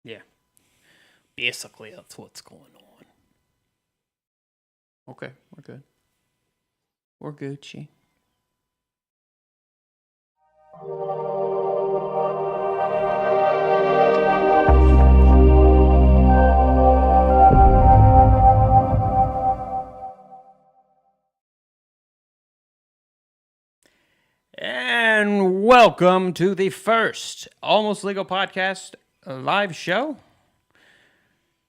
Yeah. Basically, that's what's going on. Okay, we're good. We're Gucci. And welcome to the first Almost Legal Podcast live show.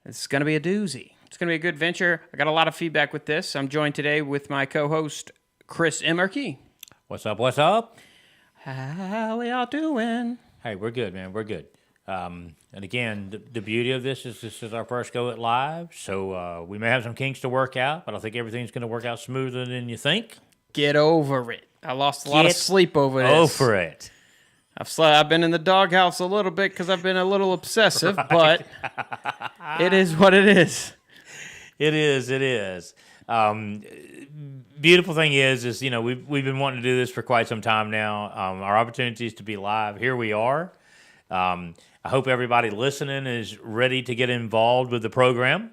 It's going to be a doozy. It's going to be a good venture. I got a lot of feedback with this. I'm joined today with my co-host, Chris Emmerke. What's up? What's up? How y'all doing? Hey, we're good, man. We're good. And again, the beauty of this is our first go at live, so we may have some kinks to work out, but I think everything's going to work out smoother than you think. Get over it. I lost a lot of sleep over this. Go for it. I've been in the doghouse a little bit because I've been a little obsessive, but it is what it is. It is. It is. Beautiful thing is we've been wanting to do this for quite some time now. Our opportunities to be live. Here we are. I hope everybody listening is ready to get involved with the program.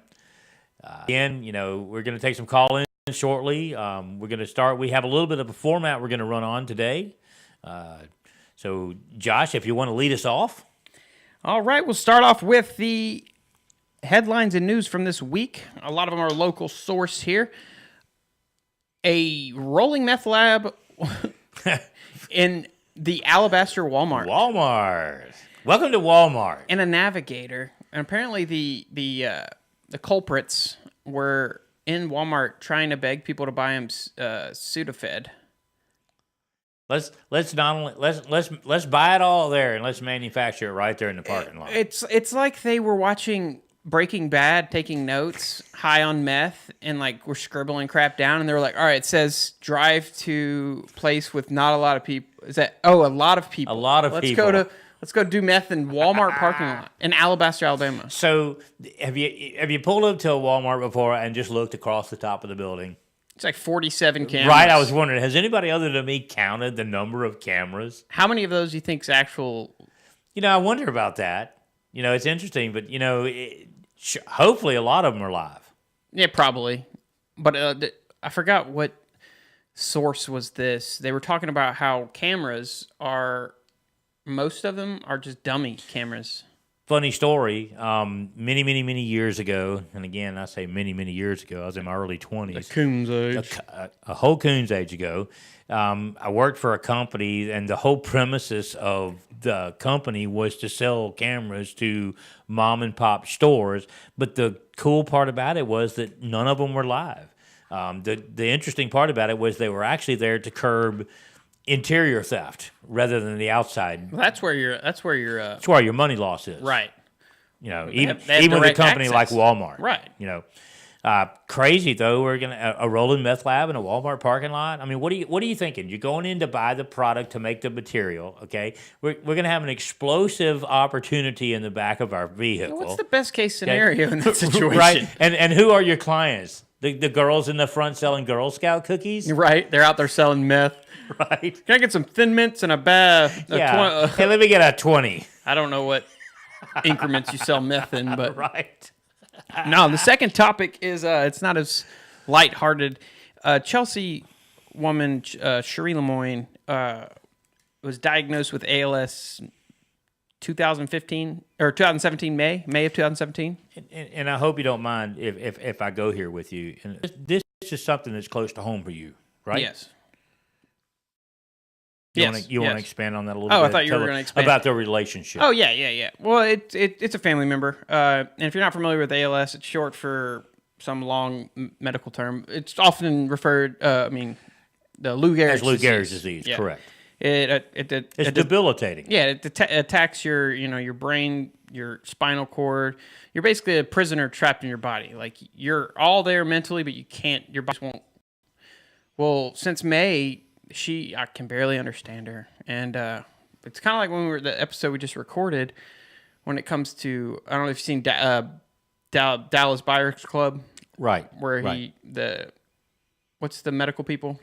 Again, we're going to take some call-ins shortly. We're going to start. We have a little bit of a format we're going to run on today. So, Josh, if you want to lead us off. All right, we'll start off with the headlines and news from this week. A lot of them are local source here. A rolling meth lab in the Alabaster Walmart. Walmart. Welcome to Walmart. And a navigator. And apparently the culprits were in Walmart trying to beg people to buy them Sudafed. Let's buy it all there and let's manufacture it right there in the parking lot. It's like they were watching Breaking Bad, taking notes, high on meth, and like we're scribbling crap down, and they were like, "All right, it says drive to place with not a lot of people." Is that a lot of people? A lot of people. Let's go do meth in Walmart parking lot in Alabaster, Alabama. So have you pulled up to a Walmart before and just looked across the top of the building? It's like 47 cameras. Right, I was wondering, has anybody other than me counted the number of cameras? How many of those do you think is actual? I wonder about that. It's interesting, but, hopefully a lot of them are live. Yeah, probably. But I forgot what source was this. They were talking about how cameras are, most of them are just dummy cameras. Funny story, many years ago, and again, I say many years ago, I was in my early 20s. A coon's age. A whole coon's age ago. I worked for a company, and the whole premises of the company was to sell cameras to mom and pop stores. But the cool part about it was that none of them were live. The interesting part about it was they were actually there to curb interior theft rather than the outside. Well, that's where your money loss is. Right. Even with a company access. like Walmart. Right. Crazy though. We're gonna a rolling meth lab in a Walmart parking lot. I mean, what are you thinking? You're going in to buy the product to make the material. Okay, we're gonna have an explosive opportunity in the back of our vehicle. What's the best case scenario in that situation? Right. And who are your clients? The girls in the front selling Girl Scout cookies. Right. They're out there selling meth. Right. Can I get some Thin Mints and a bath? Yeah. Hey, let me get a 20. I don't know what increments you sell meth in, but right. No, the second topic is it's not as lighthearted. Chelsea woman Cherie Lemoyne was diagnosed with ALS 2015 or 2017 May of 2017. And I hope you don't mind if I go here with you. And this is something that's close to home for you, right? Yes. You want to expand on that a little bit? Oh, I thought you were going to expand about their relationship. Oh, yeah. Well, it's a family member. And if you're not familiar with ALS, it's short for some long medical term. It's often referred, the Lou Gehrig's Lou Gehrig's disease, yeah. Correct. It's debilitating. Yeah, it attacks your brain, your spinal cord. You're basically a prisoner trapped in your body. Like, you're all there mentally, but you can't, your body won't. Well, since May, I can barely understand her. And it's kind of like when the episode we just recorded, when it comes to, I don't know if you've seen Dallas Buyers Club. Right. Where what's the medical people?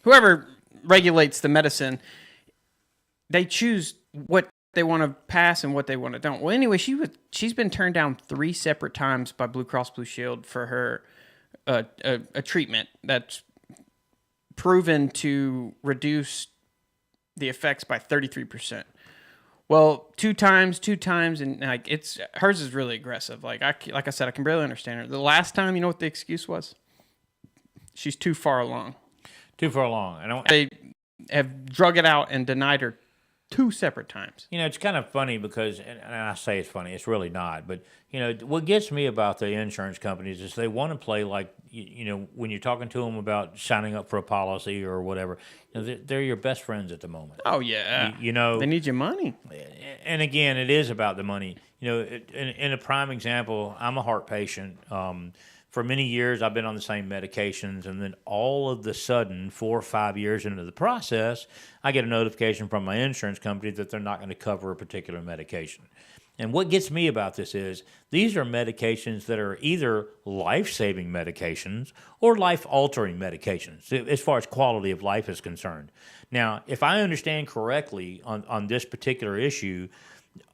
Whoever regulates the medicine, they choose what they want to pass and what they want to don't. Well, anyway, she's been turned down 3 separate times by Blue Cross Blue Shield for her a treatment that's proven to reduce the effects by 33%. Well, two times, and like hers is really aggressive. Like I said, I can barely understand her. The last time, you know what the excuse was? She's too far along. Too far along. They have drug it out and denied her 2 separate times. You know, it's kind of funny because, and I say it's funny, it's really not. But, you know, what gets me about the insurance companies is they want to play like, you know, when you're talking to them about signing up for a policy or whatever, you know, they're your best friends at the moment. Oh, yeah. You know. They need your money. And again, it is about the money. You know, in a prime example, I'm a heart patient. For many years, I've been on the same medications, and then all of the sudden, 4 or 5 years into the process, I get a notification from my insurance company that they're not going to cover a particular medication. And what gets me about this is these are medications that are either life-saving medications or life-altering medications as far as quality of life is concerned. Now, if I understand correctly on this particular issue,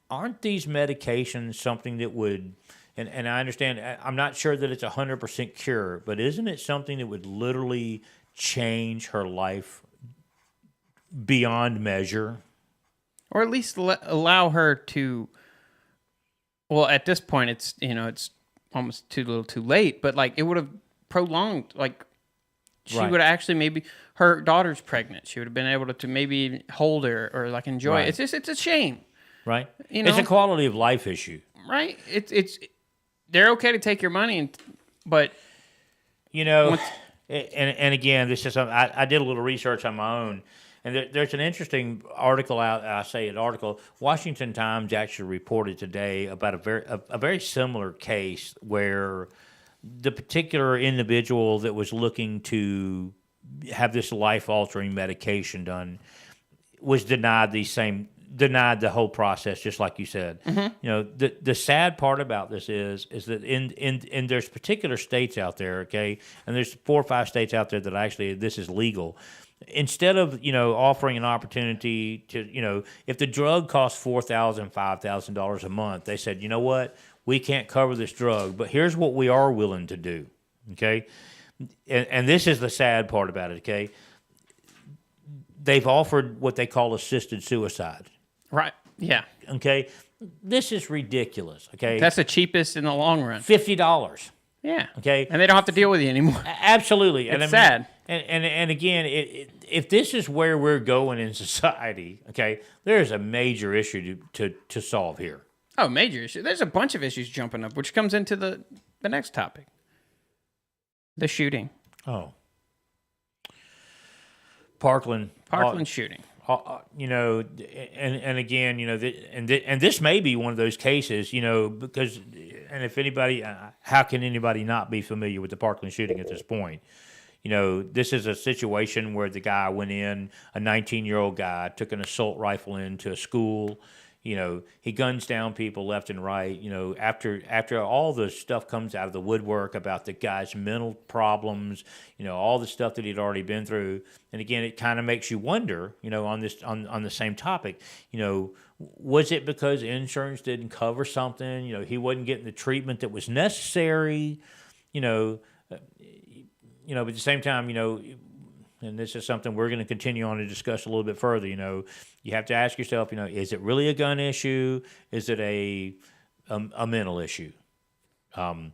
aren't these medications something that would... And I understand, I'm not sure that it's 100% cure, but isn't it something that would literally change her life beyond measure? Or at least allow her to, well, at this point, it's, you know, it's almost too little too late, but like it would have prolonged, like she would have actually maybe, her daughter's pregnant. She would have been able to maybe hold her or like enjoy it. It's a shame. Right. You know? It's a quality of life issue. Right. It's they're okay to take your money, but you know, and again, this is something I did a little research on my own, and there's an interesting article out. I say an article. Washington Times actually reported today about a very similar case where the particular individual that was looking to have this life-altering medication done was denied the whole process, just like you said. Mm-hmm. You know, the sad part about this is that in there's particular states out there, okay, and there's 4 or 5 states out there that actually this is legal. Instead of, you know, offering an opportunity to, you know, if the drug costs $4,000, $5,000 a month, they said, you know what, we can't cover this drug, but here's what we are willing to do, okay? And this is the sad part about it, okay? They've offered what they call assisted suicide. Right. Yeah. Okay. This is ridiculous. Okay. That's the cheapest in the long run. $50. Yeah. Okay. And they don't have to deal with you anymore. Absolutely. It's sad. And again, if this is where we're going in society, okay, there is a major issue to solve here. Oh, major issue. There's a bunch of issues jumping up, which comes into the next topic. The shooting. Oh. Parkland shooting. You know, and again, you know, and this may be one of those cases, you know, because, and if anybody, how can anybody not be familiar with the Parkland shooting at this point? You know, this is a situation where the guy went in, a 19-year-old guy, took an assault rifle into a school. You know, he guns down people left and right. You know, after all the stuff comes out of the woodwork about the guy's mental problems, you know, all the stuff that he'd already been through. And again, it kind of makes you wonder, you know, on the same topic, you know, was it because insurance didn't cover something? You know, he wasn't getting the treatment that was necessary, you know, but at the same time, you know, and this is something we're going to continue on to discuss a little bit further, you know, you have to ask yourself, you know, is it really a gun issue? Is it a mental issue? And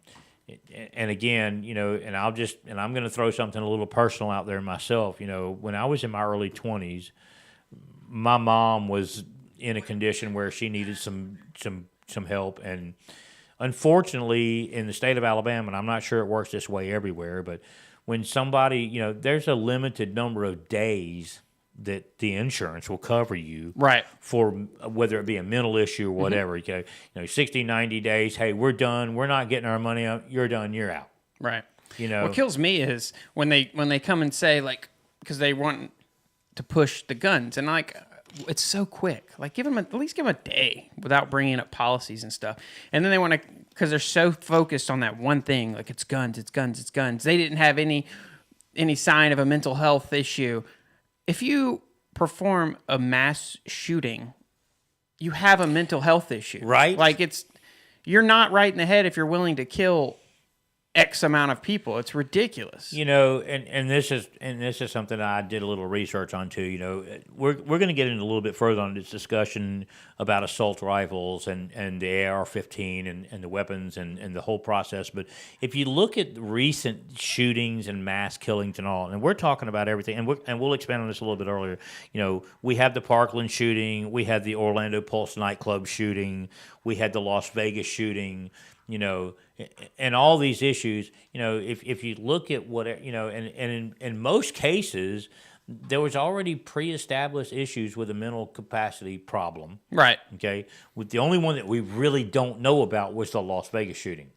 again, you know, and I'm going to throw something a little personal out there myself. You know, when I was in my early 20s, my mom was in a condition where she needed some help. And unfortunately, in the state of Alabama, and I'm not sure it works this way everywhere, but when somebody, you know, there's a limited number of days that the insurance will cover you, right, for whether it be a mental issue or whatever. Mm-hmm. Okay, you know, 60, 90 days. Hey, we're done. We're not getting our money out. You're done. You're out. Right. You know, what kills me is when they come and say, like, because they want to push the guns, and like, it's so quick. Like, at least give them a day without bringing up policies and stuff. And then they want to, because they're so focused on that one thing, like it's guns, it's guns, it's guns. They didn't have any sign of a mental health issue. If you perform a mass shooting you have a mental health issue. Right. Like you're not right in the head if you're willing to kill X amount of people. It's ridiculous. And this is something I did a little research on too. We're going to get into a little bit further on this discussion about assault rifles and the AR-15 and the weapons and the whole process. But if you look at recent shootings and mass killings and all, and we're talking about everything, and we'll expand on this a little bit earlier. We had the Parkland shooting, we had the Orlando Pulse nightclub shooting, we had the Las Vegas shooting. And all these issues, if you look at what, and in most cases, there was already pre-established issues with a mental capacity problem. Right. Okay. With the only one that we really don't know about was the Las Vegas shooting.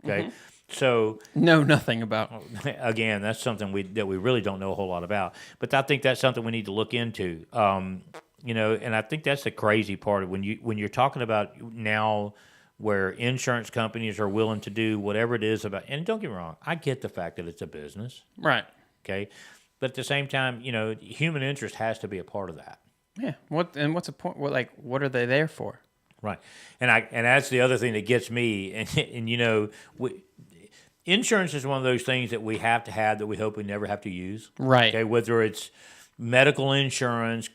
Okay. Mm-hmm. So know nothing about. Again, that's something that we really don't know a whole lot about. But I think that's something we need to look into. And I think that's the crazy part of when you're talking about now, where insurance companies are willing to do whatever it is about, and don't get me wrong, I get the fact that it's a business. Right. Okay. But at the same time, human interest has to be a part of that. Yeah. What's the point? What are they there for? Right. And that's the other thing that gets me. And insurance is one of those things that we have to have that we hope we never have to use. Right. Okay. Whether it's medical insurance,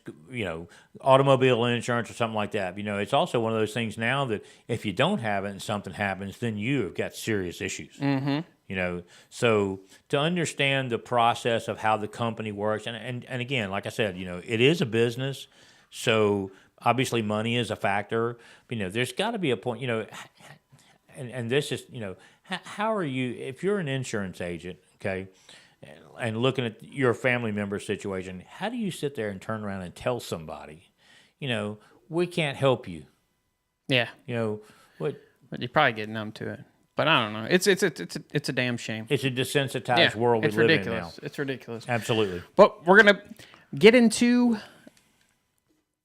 automobile insurance or something like that. It's also one of those things now that if you don't have it and something happens, then you have got serious issues. Mm-hmm. So to understand the process of how the company works, and again, like I said, it is a business, so obviously money is a factor. There's got to be a point, and this is, how are you, if you're an insurance agent, okay, and looking at your family member situation, how do you sit there and turn around and tell somebody, we can't help you? Yeah. What? But you probably get numb to it. But I don't know. It's a damn shame. It's a desensitized world we live in now. It's ridiculous. Absolutely. But we're gonna get into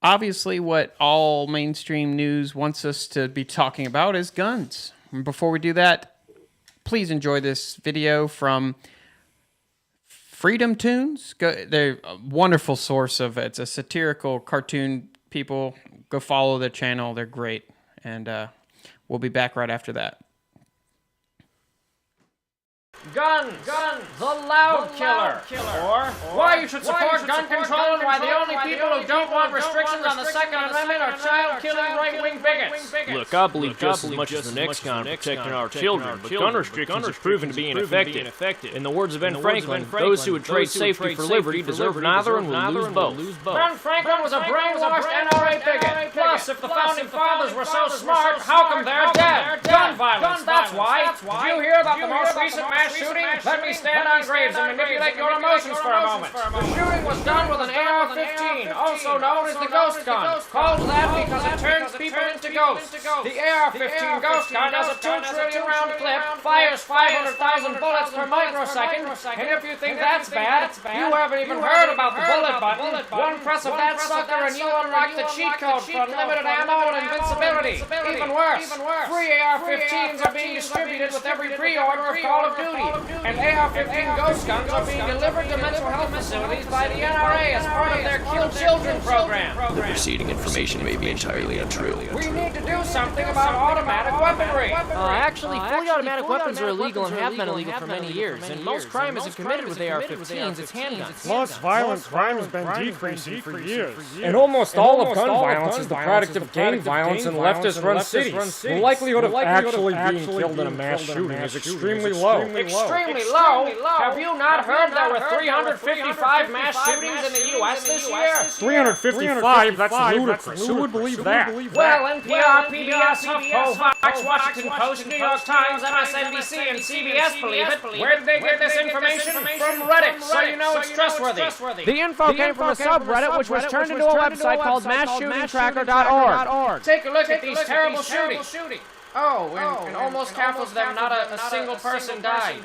obviously what all mainstream news wants us to be talking about is guns. And before we do that, please enjoy this video from Freedom Tunes. They're a wonderful source of it. It's a satirical cartoon. People, go follow their channel. They're great. And we'll be back right after that. Guns, the loud killer. Or why you should support gun control and why the only people who don't want restrictions on the Second Amendment are child-killing right-wing bigots. Look, I believe just as much as the next guy in protecting our children, but gun restrictions have proven to be ineffective. In the words of Ben Franklin, those who would trade safety for liberty deserve neither and will lose both. Ben Franklin was a brainwashed NRA bigot. Plus, if the Founding Fathers were so smart, how come they're dead? Gun violence, that's why. Did you hear about the most recent mass shooting? Let me stand on graves and manipulate your emotions for a moment. The shooting was done with an AR-15, also known as the ghost gun. Called that because it turns people into ghosts. The AR-15 ghost gun has a 2 trillion round clip, fires 500,000 bullets per microsecond, and if you think that's bad, you haven't even heard about the bullet button. One press of that sucker and you unlock the cheat code for unlimited ammo and invincibility. Even worse, free AR-15s are being distributed with every pre-order of Call of Duty. And AR-15 ghost guns are being delivered to mental health facilities by the NRA as part of their Kill Children program. The preceding information may be entirely untrue. We need to do something about automatic weaponry. Actually, fully automatic weapons are illegal and have been illegal for many years, and most crime isn't committed with AR-15s, it's handguns. Plus, violent crime has been decreasing for years. And almost all of gun violence is the product of gang violence in leftist-run cities. The likelihood of actually being killed in a mass shooting is extremely low. Extremely low? Have you not heard there were 355 mass shootings in the U.S. this year? 355? That's ludicrous. Who would believe that? Well, NPR, PBS, HuffPo, Fox, Washington Post, New York Times, MSNBC, and CBS believe it. Where did they get this information? From Reddit, so you know it's trustworthy. The info came from a subreddit which was turned into a website called MassShootingTracker.org. Take a look at these terrible shootings. Oh, and almost half of them not a single person died.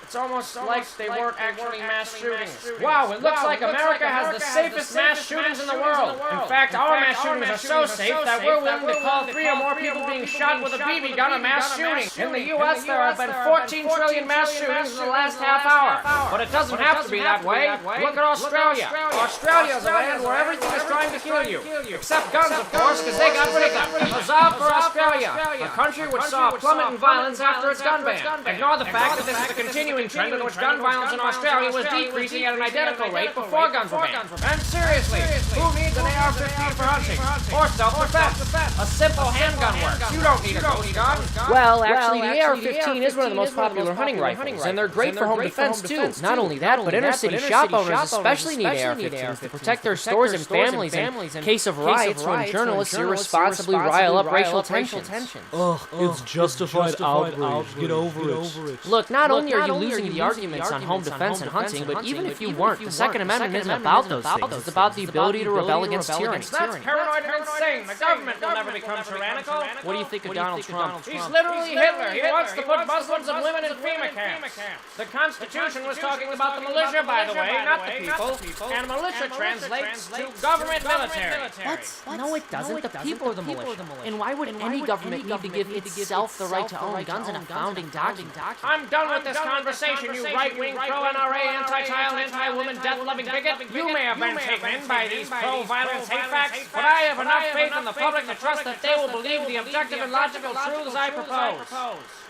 It's almost like they weren't actually mass shootings. Wow, it looks like America has the safest mass shootings in the world. In fact, our mass shootings are so safe that we're willing to call 3 or more people being shot with a BB gun a mass shooting. In the U.S., there have been 14 trillion mass shootings in the last half hour. But it doesn't have to be that way. Look at Australia. Australia's a land where everything is trying to kill you. Except guns, of course, because they got rid of them. Huzzah for Australia, a country which saw a plummet in violence after its gun ban. Ignore the fact that this is a continuing trend in which gun violence in Australia was decreasing at an identical rate before guns were banned. And seriously, who needs an AR-15 for hunting? Or self-defense? A simple handgun works. You don't need a ghost gun. Well, actually, the AR-15 is one of the most popular hunting rifles, and they're great for home defense, too. Not only that, but inner-city shop owners especially need AR-15s to protect their stores and families in case of riots when journalists irresponsibly rile up racial tensions. Ugh, it's justified outrage. Get over it. Look, not only are you losing the arguments on home defense and hunting, but even if you weren't, the Second Amendment isn't about those things. It's about the ability to rebel against tyranny. That's paranoid and insane. The government will never become tyrannical. What do you think of Donald Trump? He's literally Hitler. He wants to put Muslims and women in FEMA camps. The Constitution was talking about the militia, by the way, not the people. And militia translates to government military. What? No, it doesn't. The people are the militia. And why would any government need to give itself the right to own guns in a founding document? I'm done with this conversation, you right-wing, pro-NRA, anti-child, anti-woman, death-loving bigot. You may have been taken in by these pro-violence hate facts, but I have enough faith in the public to trust that they will believe the objective and logical truths I propose.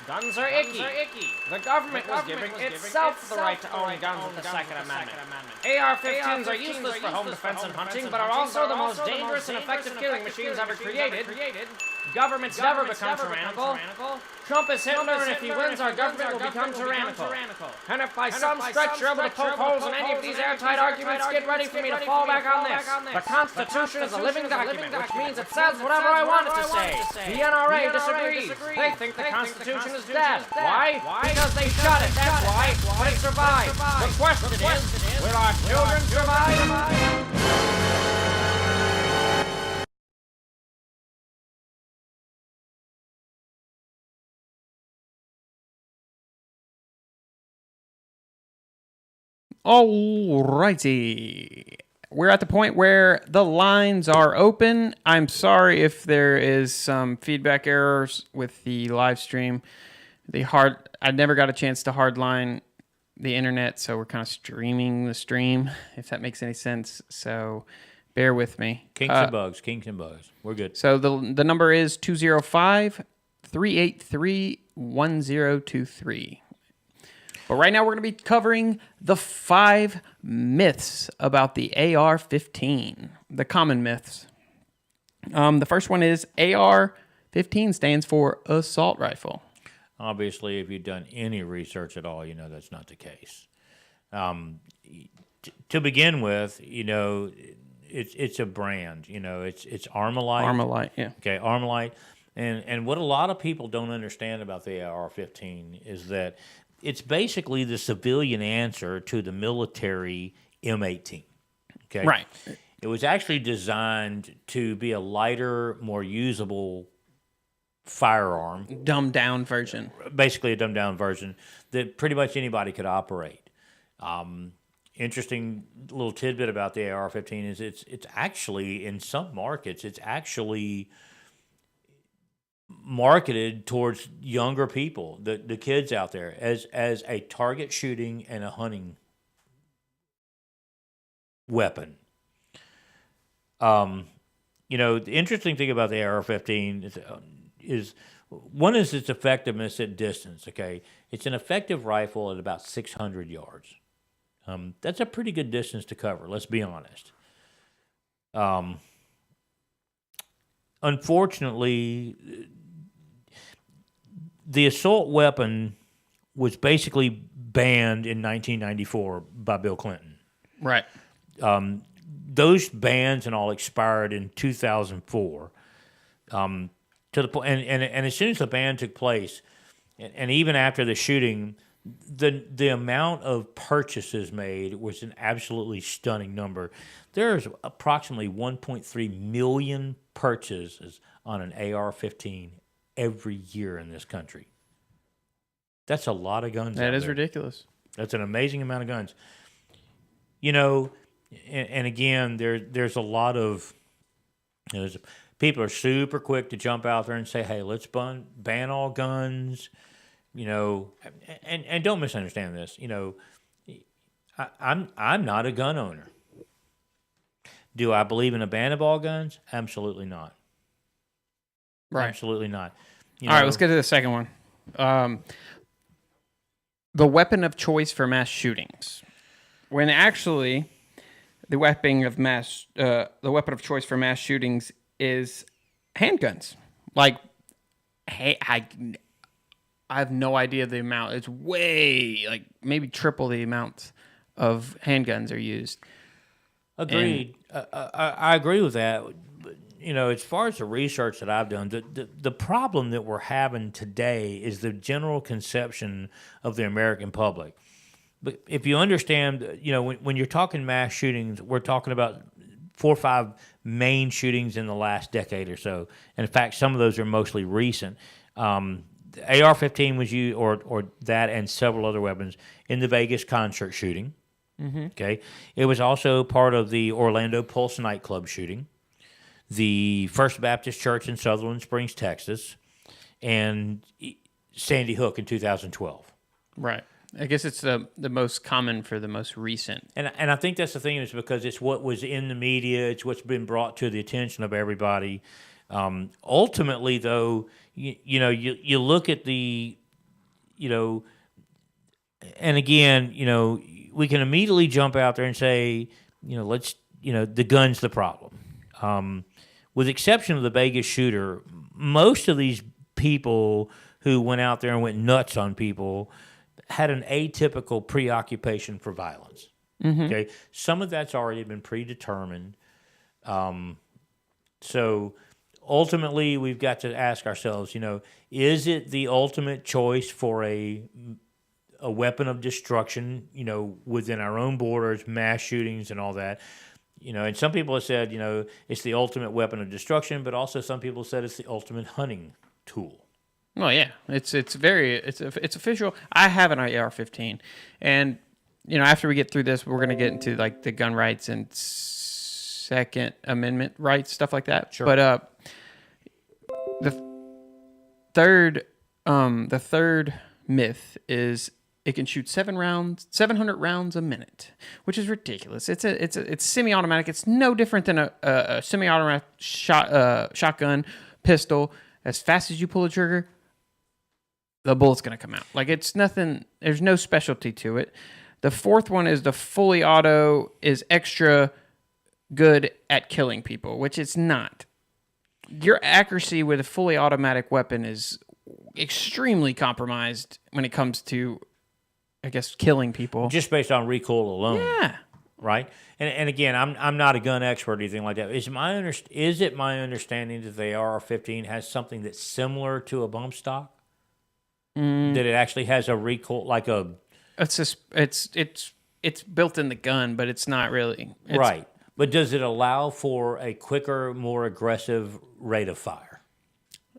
Guns are icky. The government was giving itself the right to own guns with the Second Amendment. AR-15s are useless for home defense and hunting, but are also the most dangerous and effective killing machines ever created. Governments never become tyrannical. Trump is Hitler, and if he wins, our government will become tyrannical. And if by some stretch you're able to poke holes in any of these airtight arguments, get ready for me to fall back on this. The Constitution is a living document, which means it says whatever I want it to say. The NRA disagrees. They think the Constitution is dead. Why? Because they shot it, that's why. But it survived. The question is, will our children survive? Alrighty. We're at the point where the lines are open. I'm sorry if there is some feedback errors with the live stream. I never got a chance to hardline the internet, so we're kind of streaming the stream, if that makes any sense. So bear with me. Kinks and bugs. We're good. So the number is 205-383-1023. But right now we're going to be covering the 5 myths about the AR-15, the common myths. The first one is AR-15 stands for assault rifle. Obviously, if you've done any research at all, you know that's not the case. To begin with, you know, it's a brand. You know, it's Armalite. Armalite, yeah. Okay, Armalite. And what a lot of people don't understand about the AR-15 is that it's basically the civilian answer to the military M18. Okay? Right. It was actually designed to be a lighter, more usable firearm. Dumbed down version. Basically a dumbed down version that pretty much anybody could operate. Interesting little tidbit about the AR-15 is it's actually, in some markets, it's actually marketed towards younger people, the kids out there, as a target shooting and a hunting weapon. You know, the interesting thing about the AR-15 is one is its effectiveness at distance. Okay, it's an effective rifle at about 600 yards. That's a pretty good distance to cover. Let's be honest. Unfortunately, the assault weapon was basically banned in 1994 by Bill Clinton. Right. Those bans and all expired in 2004. To the point, and as soon as the ban took place, and even after the shooting, the amount of purchases made was an absolutely stunning number. There's approximately 1.3 million purchases on an AR-15 every year in this country. That's a lot of guns. That out is there. ridiculous. That's an amazing amount of guns. You know, and again, there's a lot of people are super quick to jump out there and say, "Hey, let's ban all guns." You know, and don't misunderstand this. You know, I'm not a gun owner. Do I believe in a ban of all guns? Absolutely not. Right. Absolutely not. All right, let's get to the second one. The weapon of choice for mass shootings. When actually, the weapon of choice for mass shootings is handguns. Like, hey, I have no idea the amount. It's way, like, maybe triple the amount of handguns are used. Agreed. I agree with that. You know, as far as the research that I've done, the problem that we're having today is the general conception of the American public. But if you understand, you know, when you're talking mass shootings, we're talking about 4 or 5 main shootings in the last decade or so. And in fact, some of those are mostly recent. AR-15 was used, or that and several other weapons, in the Vegas concert shooting. Mm-hmm. Okay, it was also part of the Orlando Pulse nightclub shooting, the First Baptist Church in Sutherland Springs, Texas, and Sandy Hook in 2012. Right. I guess it's the most common for the most recent. And I think that's the thing, is because it's what was in the media, it's what's been brought to the attention of everybody. Ultimately, though, you look at the, you know, and again, you know, we can immediately jump out there and say, you know, the gun's the problem. With exception of the Vegas shooter, most of these people who went out there and went nuts on people had an atypical preoccupation for violence. Mm-hmm. Okay, some of that's already been predetermined. So ultimately, we've got to ask ourselves, you know, is it the ultimate choice for a weapon of destruction, you know, within our own borders, mass shootings and all that? You know, and some people have said, you know, it's the ultimate weapon of destruction, but also some people said it's the ultimate hunting tool. Well, yeah, it's official. I have an AR-15, and you know, after we get through this, we're gonna get into like the gun rights and Second Amendment rights, stuff like that. Sure. But the third myth is it can shoot 700 rounds a minute, which is ridiculous. It's semi-automatic. It's no different than a semi-automatic shotgun, pistol. As fast as you pull the trigger, the bullet's going to come out. Like, it's nothing. There's no specialty to it. The fourth one is the fully auto is extra good at killing people, which it's not. Your accuracy with a fully automatic weapon is extremely compromised when it comes to, I guess, killing people. Just based on recoil alone. Yeah. Right? And again, I'm not a gun expert or anything like that. Is it my understanding that the AR-15 has something that's similar to a bump stock? That it actually has a recoil, like a... It's built in the gun, but it's not really. Right. But does it allow for a quicker, more aggressive rate of fire?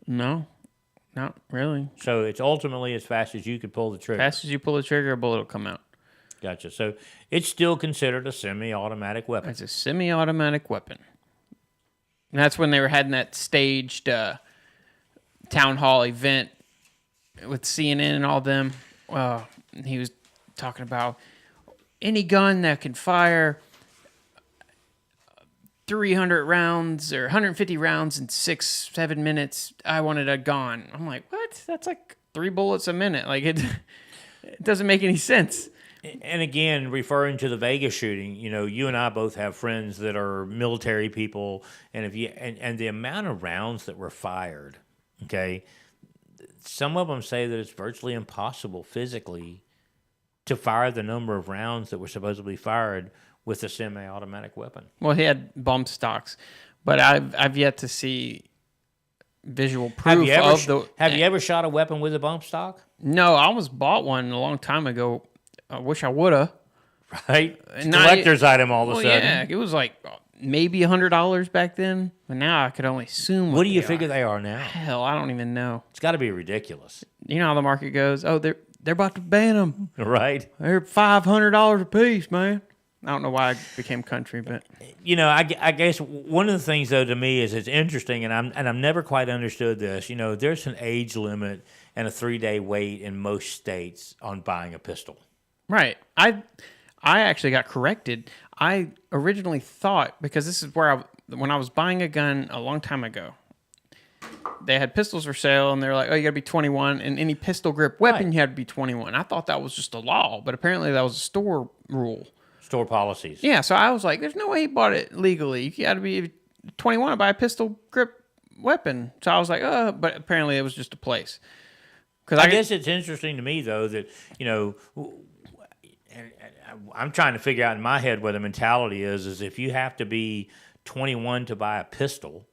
No, not really. So it's ultimately as fast as you could pull the trigger. Fast as you pull the trigger, a bullet will come out. Gotcha. So it's still considered a semi-automatic weapon. It's a semi-automatic weapon. And that's when they were having that staged town hall event with CNN and all them. He was talking about any gun that can fire 300 rounds or 150 rounds in 6-7 minutes. I wanted a gone. I'm like, what? That's like 3 bullets a minute. Like, it doesn't make any sense. And again, referring to the Vegas shooting, you know, you and I both have friends that are military people, and and the amount of rounds that were fired, okay, some of them say that it's virtually impossible physically to fire the number of rounds that were supposedly fired with a semi-automatic weapon. Well, he had bump stocks, but I've yet to see visual proof Have you ever shot a weapon with a bump stock? No, I almost bought one a long time ago. I wish I would have. Right? Collector's item all of a sudden. Yeah, it was like maybe $100 back then, but now I could only assume What do you figure they are now? Hell, I don't even know. It's got to be ridiculous. You know how the market goes? Oh, they're about to ban them. Right. They're $500 a piece, man. I don't know why I became country, but I guess one of the things though to me is it's interesting, and I've never quite understood this. There's an age limit and a 3-day wait in most states on buying a pistol. right. I actually got corrected. I originally thought, because this is where when I was buying a gun a long time ago, they had pistols for sale, and they're like, oh, you got to be 21, and any pistol grip weapon, you had to be 21. I thought that was just a law, but apparently that was a store rule. Store policies. Yeah, so I was like, there's no way he bought it legally. You got to be 21 to buy a pistol grip weapon. So I was like, but apparently it was just a place. I guess it's interesting to me, though, that, I'm trying to figure out in my head what the mentality is if you have to be 21 to buy a pistol,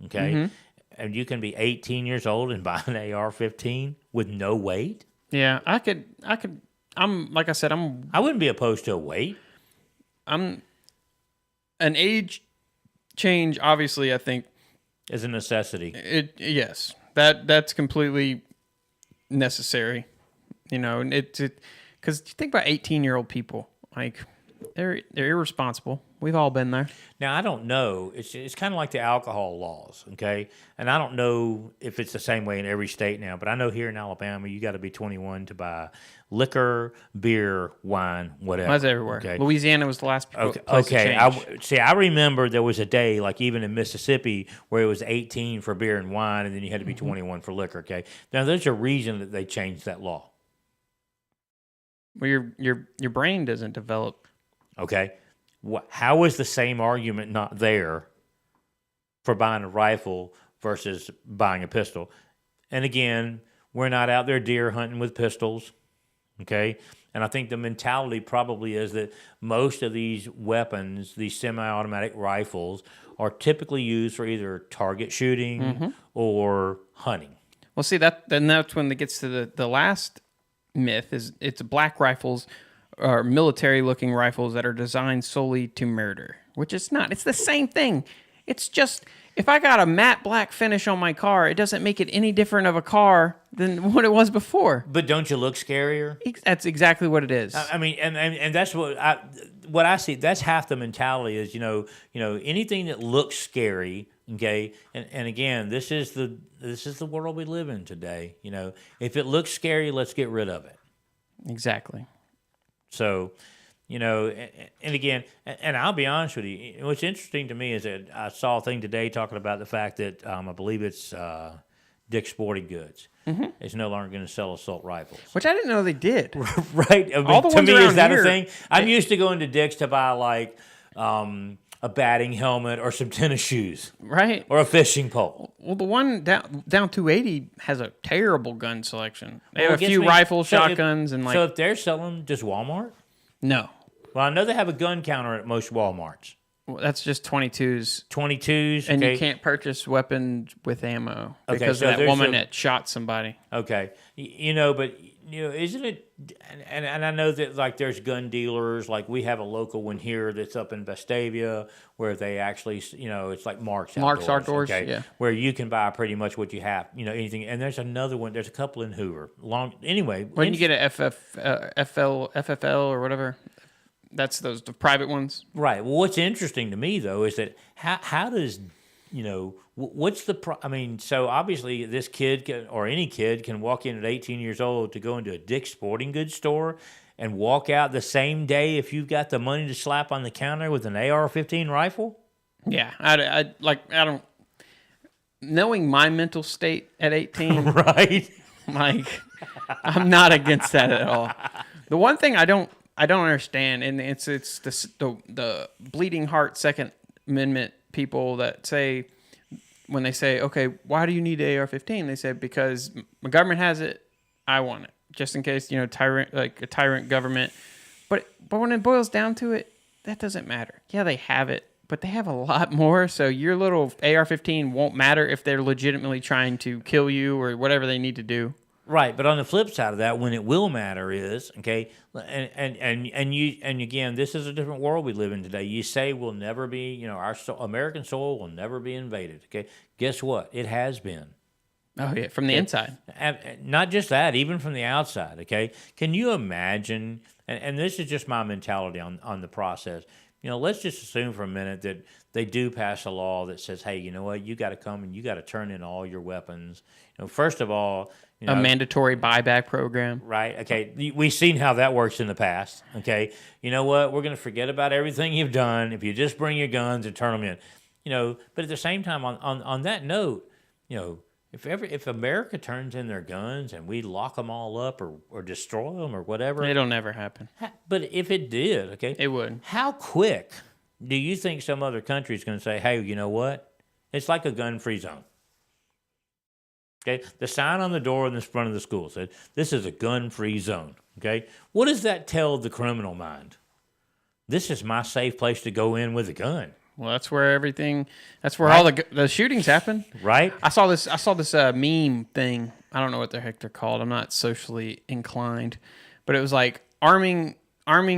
okay, and you can be 18 years old and buy an AR-15 with no weight. Yeah, I could. Like I said, I wouldn't be opposed to a weight. An age change, obviously, I think is a necessity. Yes, that's completely necessary. Because you think about 18-year-old people, like they're irresponsible. We've all been there. Now I don't know. It's kind of like the alcohol laws, okay? And I don't know if it's the same way in every state now, but I know here in Alabama you got to be 21 to buy liquor, beer, wine, whatever. That's everywhere. Okay? Louisiana was the last place okay. to change. I remember there was a day, like even in Mississippi, where it was 18 for beer and wine, and then you had to be 21 for liquor. Okay. Now there's a reason that they changed that law. Well, your brain doesn't develop. Okay. How is the same argument not there for buying a rifle versus buying a pistol? And again, we're not out there deer hunting with pistols, okay? And I think the mentality probably is that most of these weapons, these semi-automatic rifles, are typically used for either target shooting or hunting. Well, see, that's when it gets to the last myth, is it's black rifles or military-looking rifles that are designed solely to murder, which it's not. It's the same thing. It's just, if I got a matte black finish on my car, it doesn't make it any different of a car than what it was before. But don't you look scarier? That's exactly what it is. I mean, and that's what I see. That's half the mentality is, anything that looks scary. Okay, and again, this is the world we live in today. If it looks scary, let's get rid of it. Exactly. So, and again, and I'll be honest with you, what's interesting to me is that I saw a thing today talking about the fact that I believe it's Dick's Sporting Goods. It's no longer going to sell assault rifles. Which I didn't know they did. Right. All the to ones me, around is that here, a thing? I'm used to going to Dick's to buy like a batting helmet or some tennis shoes. Right. Or a fishing pole. Well, the one down 280 has a terrible gun selection. They have a few rifles, shotguns, and like... So if they're selling just Walmart? No. Well, I know they have a gun counter at most Walmarts. Well, that's just 22s. 22s, And okay. you can't purchase weapons with ammo Okay, because so of that woman that shot somebody. Okay. But isn't it, and I know that like there's gun dealers, like we have a local one here that's up in Vestavia where they actually, it's like Mark's Outdoors, okay, yeah. where you can buy pretty much what you have, anything. And there's another one, there's a couple in Hoover. When you get a FFL or whatever, that's the private ones. Right. Well, what's interesting to me though is that how does what's the so obviously this kid or any kid can walk in at 18 years old to go into a Dick's Sporting Goods store and walk out the same day if you've got the money to slap on the counter with an AR-15 rifle? Yeah, I don't. Knowing my mental state at 18, right? Like, I'm not against that at all. The one thing I don't understand, and it's the bleeding heart Second Amendment people that say, when they say, okay, why do you need AR-15? They say, because my government has it, I want it, just in case, a tyrant government. But when it boils down to it, that doesn't matter. Yeah, they have it, but they have a lot more. So your little AR-15 won't matter if they're legitimately trying to kill you or whatever they need to do. Right, but on the flip side of that, when it will matter is, okay, and again, this is a different world we live in today. You say we'll never be, our American soil will never be invaded. Okay, guess what? It has been. Oh yeah, from the inside. Not just that, even from the outside. Okay, can you imagine? And this is just my mentality on the process. Let's just assume for a minute that they do pass a law that says, hey, you know what, you got to come and you got to turn in all your weapons. First of all, a mandatory buyback program. Right. Okay. We've seen how that works in the past. Okay. You know what? We're going to forget about everything you've done if you just bring your guns and turn them in. But at the same time, on that note, if America turns in their guns and we lock them all up or destroy them or whatever, it'll never happen. But if it did, okay, it would. How quick do you think some other country is going to say, hey, you know what? It's like a gun-free zone. Okay, the sign on the door in the front of the school said, this is a gun-free zone. Okay, what does that tell the criminal mind? This is my safe place to go in with a gun. Well, that's where all the shootings happen. Right. I saw this meme thing. I don't know what the heck they're called. I'm not socially inclined, but it was like arming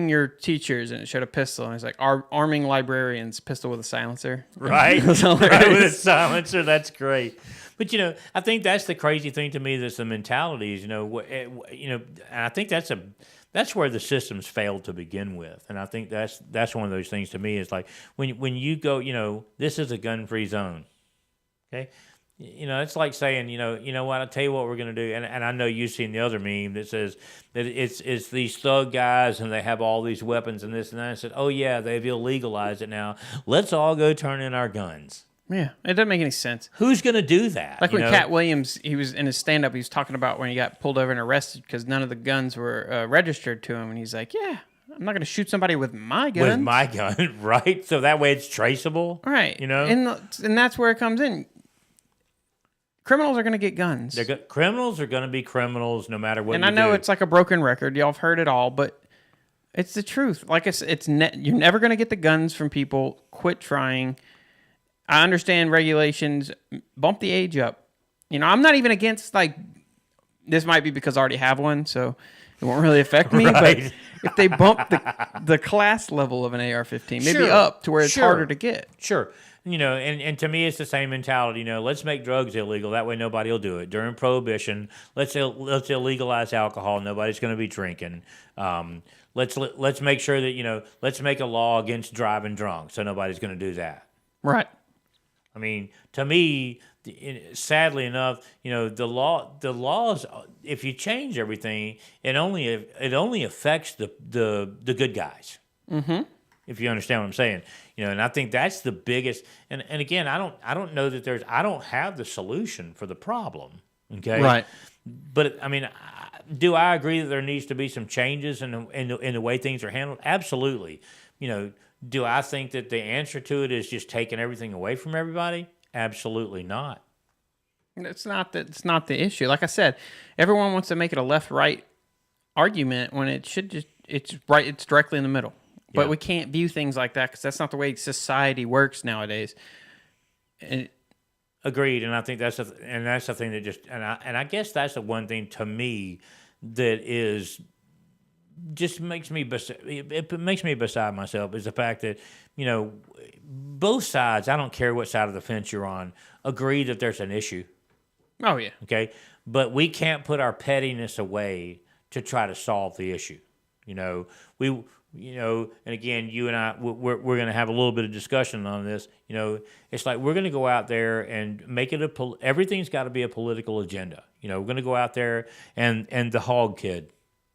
your teachers, and it showed a pistol, and it's like arming librarians, pistol with a silencer. Right. Right, with a silencer. That's great. But I think that's the crazy thing to me. That's the mentality. Is and I think that's where the systems failed to begin with. And I think that's one of those things to me is like when you go, this is a gun-free zone. Okay, it's like saying, you know what, I'll tell you what we're going to do. And I know you've seen the other meme that says that it's these thug guys and they have all these weapons and this and that. I said, oh yeah, they've illegalized it now. Let's all go turn in our guns. Yeah, it doesn't make any sense. Who's going to do that? Like when Cat Williams, he was in his stand-up, he was talking about when he got pulled over and arrested because none of the guns were registered to him. And he's like, yeah, I'm not going to shoot somebody with my gun. With my gun, right? So that way it's traceable. Right. And that's where it comes in. Criminals are going to get guns. Criminals are going to be criminals no matter what you do. And I know it's like a broken record. Y'all have heard it all, but it's the truth. Like I said, you're never going to get the guns from people. Quit trying. I understand regulations. Bump the age up. I'm not even against, like, this might be because I already have one, so it won't really affect me. Right. But if they bump the class level of an AR-15, maybe up to where it's harder to get. Sure. And to me, it's the same mentality. Let's make drugs illegal. That way nobody will do it. During Prohibition, let's illegalize alcohol. Nobody's going to be drinking. Let's make sure that, let's make a law against driving drunk, so nobody's going to do that. Right. I mean, to me, sadly enough, the laws. If you change everything, it only affects the good guys. Mm-hmm. If you understand what I'm saying, and I think that's the biggest. And again, I don't know that I don't have the solution for the problem. Okay. Right. But I mean, do I agree that there needs to be some changes in the way things are handled? Absolutely. Do I think that the answer to it is just taking everything away from everybody? Absolutely not. It's not the issue. Like I said, everyone wants to make it a left-right argument when it should just it's directly in the middle. But Yeah. we can't view things like that because that's not the way society works nowadays. And Agreed, and I think that's the thing that just and I guess that's the one thing to me that is just makes me beside myself is the fact that both sides, I don't care what side of the fence you're on, agree that there's an issue. oh yeah, Okay, but we can't put our pettiness away to try to solve the issue. And again, you and I, we're going to have a little bit of discussion on this. It's like we're going to go out there and make it everything's got to be a political agenda. We're going to go out there and the hog kid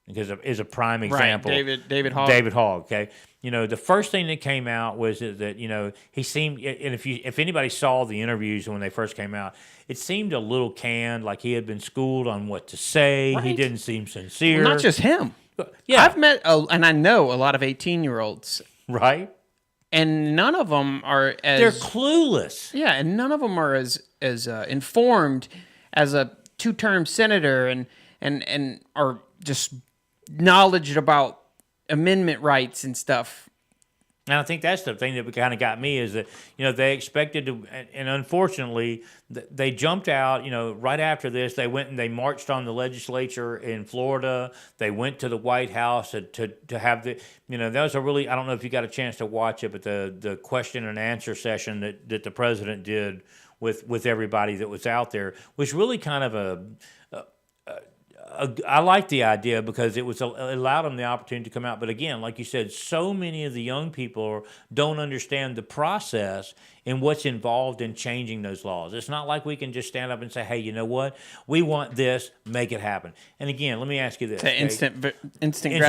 is a prime example. Right, David Hogg. David Hogg. Okay, the first thing that came out was that he seemed, and if anybody saw the interviews when they first came out, it seemed a little canned, like he had been schooled on what to say. Right. He didn't seem sincere. Well, not just him. Yeah, I've met and I know a lot of 18-year-olds, right. and none of them are as They're clueless. Yeah, and none of them are as informed as a two-term senator and are just knowledge about amendment rights and stuff. And I think that's the thing that kind of got me is that, they expected to, and unfortunately, they jumped out, right after this. They went and they marched on the legislature in Florida. They went to the White House to have the, that was a really, I don't know if you got a chance to watch it, but the question and answer session that the president did with everybody that was out there was really kind of I like the idea because it allowed them the opportunity to come out. But again, like you said, so many of the young people don't understand the process and what's involved in changing those laws. It's not like we can just stand up and say, hey, you know what? We want this, make it happen. And again, let me ask you this. Instant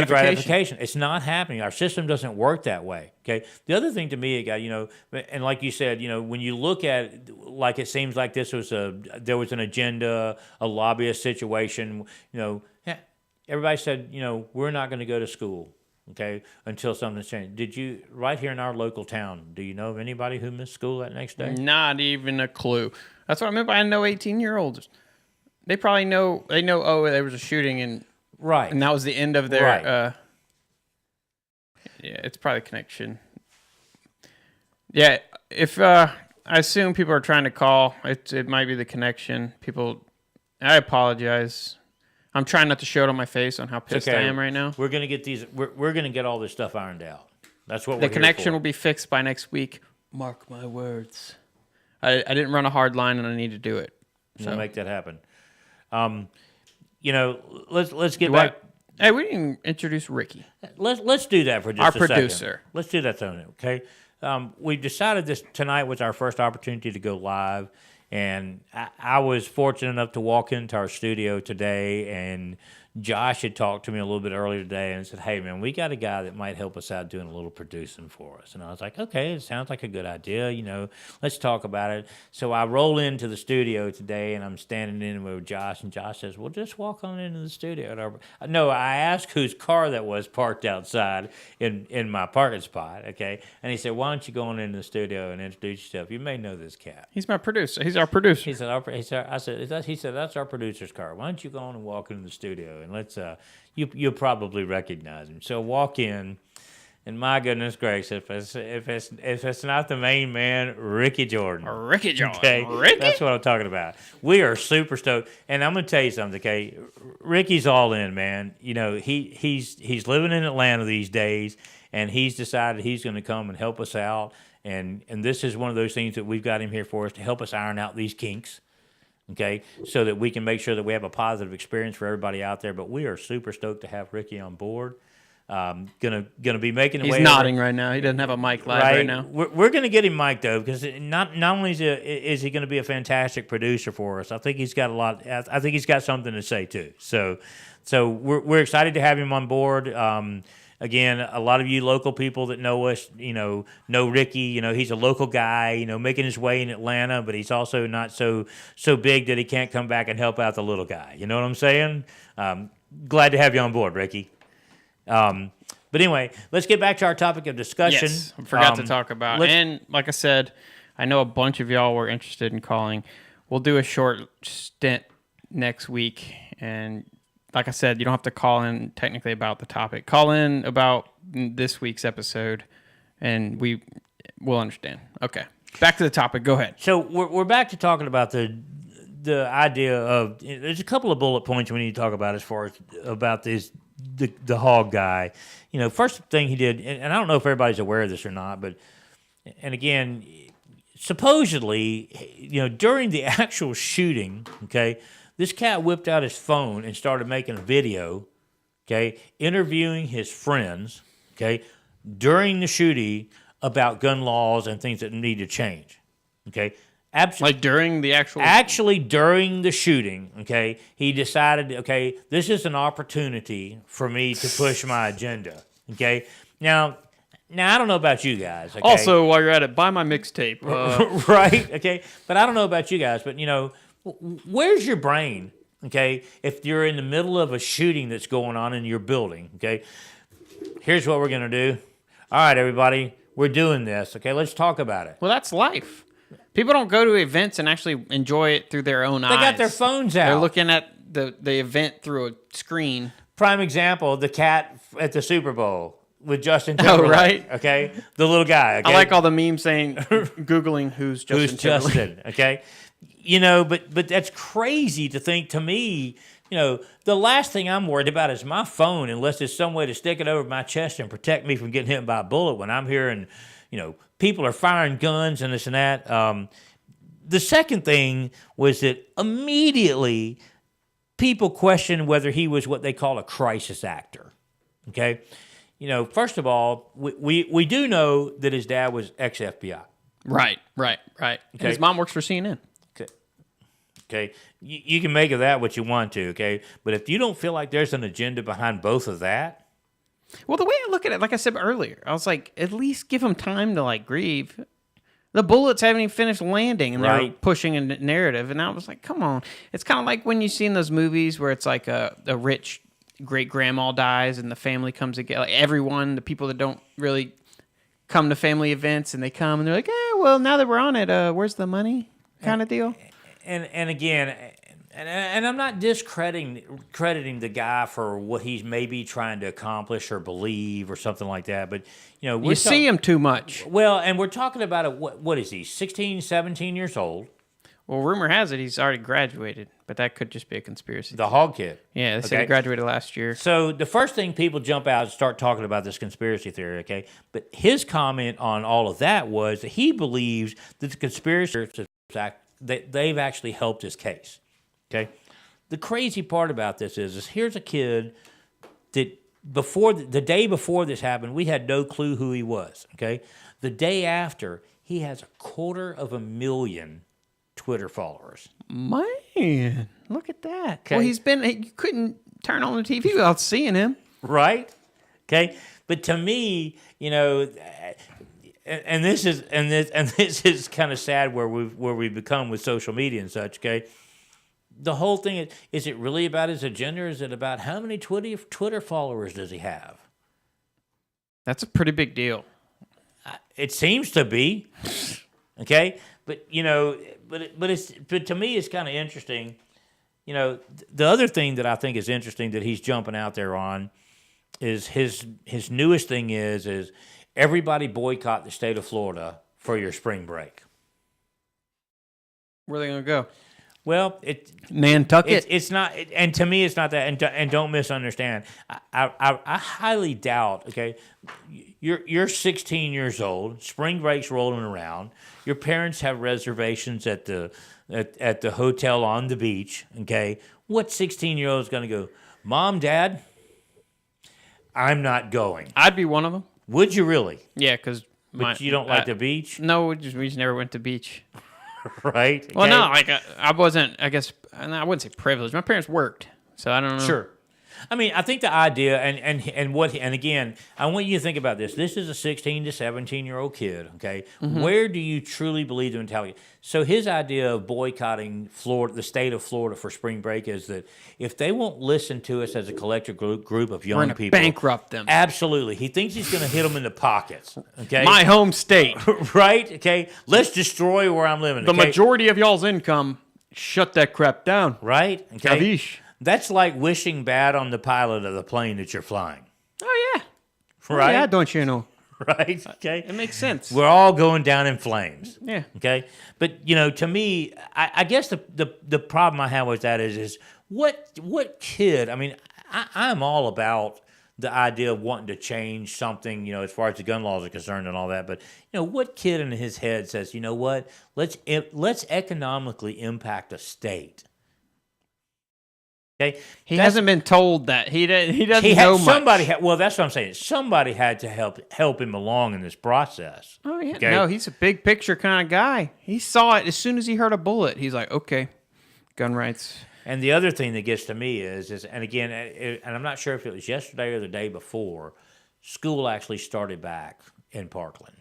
gratification. It's not happening. Our system doesn't work that way. Okay. The other thing to me, and like you said, when you look at it, like it seems like there was an agenda, a lobbyist situation, everybody said, we're not going to go to school. Okay, until something's changed. Did you, right here in our local town, do you know of anybody who missed school that next day? Not even a clue. That's what I meant by I know 18-year-olds. They probably know, oh, there was a shooting, and that was the end of their, right. Yeah, it's probably a connection. Yeah, if, I assume people are trying to call, it might be the connection. I apologize. I'm trying not to show it on my face on how pissed I am right now. We're gonna get these. We're gonna get all this stuff ironed out. That's what the connection will be fixed by next week. Mark my words. I didn't run a hard line, and I need to do it. So we'll make that happen. Let's get back. Hey, we didn't introduce Ricky. Let's do that for just our a producer. Second. Let's do that, Tony. Okay. We decided this tonight was our first opportunity to go live. And I was fortunate enough to walk into our studio today, and Josh had talked to me a little bit earlier today and said, hey, man, we got a guy that might help us out doing a little producing for us. And I was like, okay, it sounds like a good idea. Let's talk about it. So I roll into the studio today, and I'm standing in with Josh, and Josh says, well, just walk on into the studio. No, I asked whose car that was parked outside in my parking spot, okay? And he said, why don't you go on into the studio and introduce yourself? You may know this cat. He's my producer. He's our producer. He said, that's our producer's car. Why don't you go on and walk into the studio? And let's you'll probably recognize him. So walk in, and my goodness gracious, if it's not the main man, Ricky Jordan. Ricky Jordan. Okay, Ricky? That's what I'm talking about. We are super stoked, and I'm gonna tell you something. Okay, Ricky's all in, man. He's living in Atlanta these days, and he's decided he's going to come and help us out. And this is one of those things that we've got him here for us to help us iron out these kinks. Okay, so that we can make sure that we have a positive experience for everybody out there. But we are super stoked to have Ricky on board. Gonna be making a way. He's nodding right now. He doesn't have a mic live right now. We're gonna get him mic'd though, because not only is he gonna be a fantastic producer for us, I think he's got a lot. I think he's got something to say too. So we're excited to have him on board. Again, a lot of you local people that know us, know Ricky. He's a local guy, making his way in Atlanta, but he's also not so big that he can't come back and help out the little guy. You know what I'm saying? Glad to have you on board, Ricky. But anyway, let's get back to our topic of discussion. Yes, I forgot to talk about. And like I said, I know a bunch of y'all were interested in calling. We'll do a short stint next week, and like I said, you don't have to call in technically about the topic. Call in about this week's episode, and we will understand. Okay, back to the topic. Go ahead. So we're back to talking about the idea of, there's a couple of bullet points we need to talk about as far as about the hog guy. First thing he did, and I don't know if everybody's aware of this or not, but and again, supposedly, during the actual shooting, okay. This cat whipped out his phone and started making a video, okay, interviewing his friends, okay, during the shooting about gun laws and things that need to change, okay. Like during the actual... Actually, during the shooting, okay, he decided, okay, this is an opportunity for me to push my agenda, okay. Now, I don't know about you guys, okay. Also, while you're at it, buy my mixtape. Right, okay. But I don't know about you guys, but, where's your brain, okay, if you're in the middle of a shooting that's going on in your building, okay? Here's what we're going to do. All right, everybody, we're doing this, okay? Let's talk about it. Well, that's life. People don't go to events and actually enjoy it through their own eyes. They got their phones out. They're looking at the event through a screen. Prime example, the cat at the Super Bowl with Justin Timberlake. Oh, right. Okay? The little guy, okay? I like all the memes saying, Googling who's Justin Timberlake. Justin, okay? But that's crazy to think to me. The last thing I'm worried about is my phone, unless there's some way to stick it over my chest and protect me from getting hit by a bullet when I'm here and, people are firing guns and this and that. the second thing was that immediately people questioned whether he was what they call a crisis actor. Okay, first of all, we do know that his dad was ex-FBI. Right. Okay. And his mom works for CNN. Okay, you can make of that what you want to. Okay, but if you don't feel like there's an agenda behind both of that. Well, the way I look at it, like I said earlier, I was like, at least give him time to grieve. The bullets haven't even finished landing, and they're pushing a narrative. And I was like, come on. It's kind of like when you see in those movies where it's like a rich great-grandma dies and the family comes together. Like everyone, the people that don't really come to family events, and they come, and they're like, well, now that we're on it, where's the money kind of deal? And again, and I'm not crediting the guy for what he's maybe trying to accomplish or believe or something like that, but you see him too much. Well, and we're talking about what is he, 16, 17 years old? Well, rumor has it he's already graduated, but that could just be a conspiracy. The hog kid. Yeah, they said he graduated last year. So the first thing people jump out and start talking about this conspiracy theory, okay? But his comment on all of that was that he believes that the conspiracy that they've actually helped his case. Okay, the crazy part about this is here's a kid that the day before this happened, we had no clue who he was. Okay, the day after, he has 250,000 Twitter followers. Man, look at that. Okay. Well, you couldn't turn on the TV without seeing him, right? Okay, but to me, and this is kind of sad where we've become with social media and such. Okay. The whole thing is it really about his agenda, or is it about how many Twitter followers does he have? That's a pretty big deal. It seems to be. Okay? But but to me it's kind of interesting. The other thing that I think is interesting that he's jumping out there on is his newest thing is everybody boycott the state of Florida for your spring break. Where are they going to go? Well, Nantucket. It's not, and to me, it's not that. And don't misunderstand. I highly doubt. Okay, you're 16 years old. Spring break's rolling around. Your parents have reservations at the hotel on the beach. Okay, what 16-year-old is going to go? Mom, Dad, I'm not going. I'd be one of them. Would you really? Yeah, because. But you don't like the beach? No, we just never went to beach. Right? Well, okay. No, I wasn't, I guess, I wouldn't say privileged. My parents worked, so I don't know. Sure. I mean, I think the idea, and again, I want you to think about this. This is a 16 to 17-year-old kid, okay? Mm-hmm. Where do you truly believe the mentality? So his idea of boycotting Florida, the state of Florida for spring break is that if they won't listen to us as a collective group of young people. Bankrupt them. Absolutely. He thinks he's going to hit them in the pockets, okay? My home state. Right? Okay? Let's destroy where I'm living, The majority of y'all's income, shut that crap down. Right? Okay? Kavish. That's like wishing bad on the pilot of the plane that you're flying. Oh, yeah. Right? Oh, yeah, don't you know? Right? Okay. It makes sense. We're all going down in flames. Yeah. Okay. But, to me, I guess the problem I have with that is what kid, I mean, I'm all about the idea of wanting to change something, as far as the gun laws are concerned and all that. But, what kid in his head says, you know what, let's economically impact a state. Okay? He hasn't been told that. He doesn't know much. Well, that's what I'm saying. Somebody had to help him along in this process. Oh, yeah. Okay? No, he's a big picture kind of guy. He saw it as soon as he heard a bullet. He's like, okay, gun rights. And the other thing that gets to me is and again, and I'm not sure if it was yesterday or the day before, school actually started back in Parkland.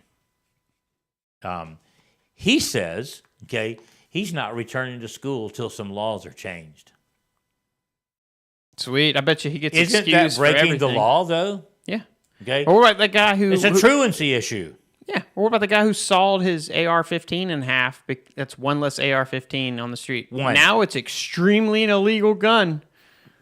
He says, okay, he's not returning to school till some laws are changed. Sweet. I bet you he gets Isn't excused that breaking the everything. law, though? Yeah. Okay. Or what about the guy who... It's a truancy issue. Yeah. Or what about the guy who sawed his AR-15 in half? That's one less AR-15 on the street. One. Now it's extremely an illegal gun.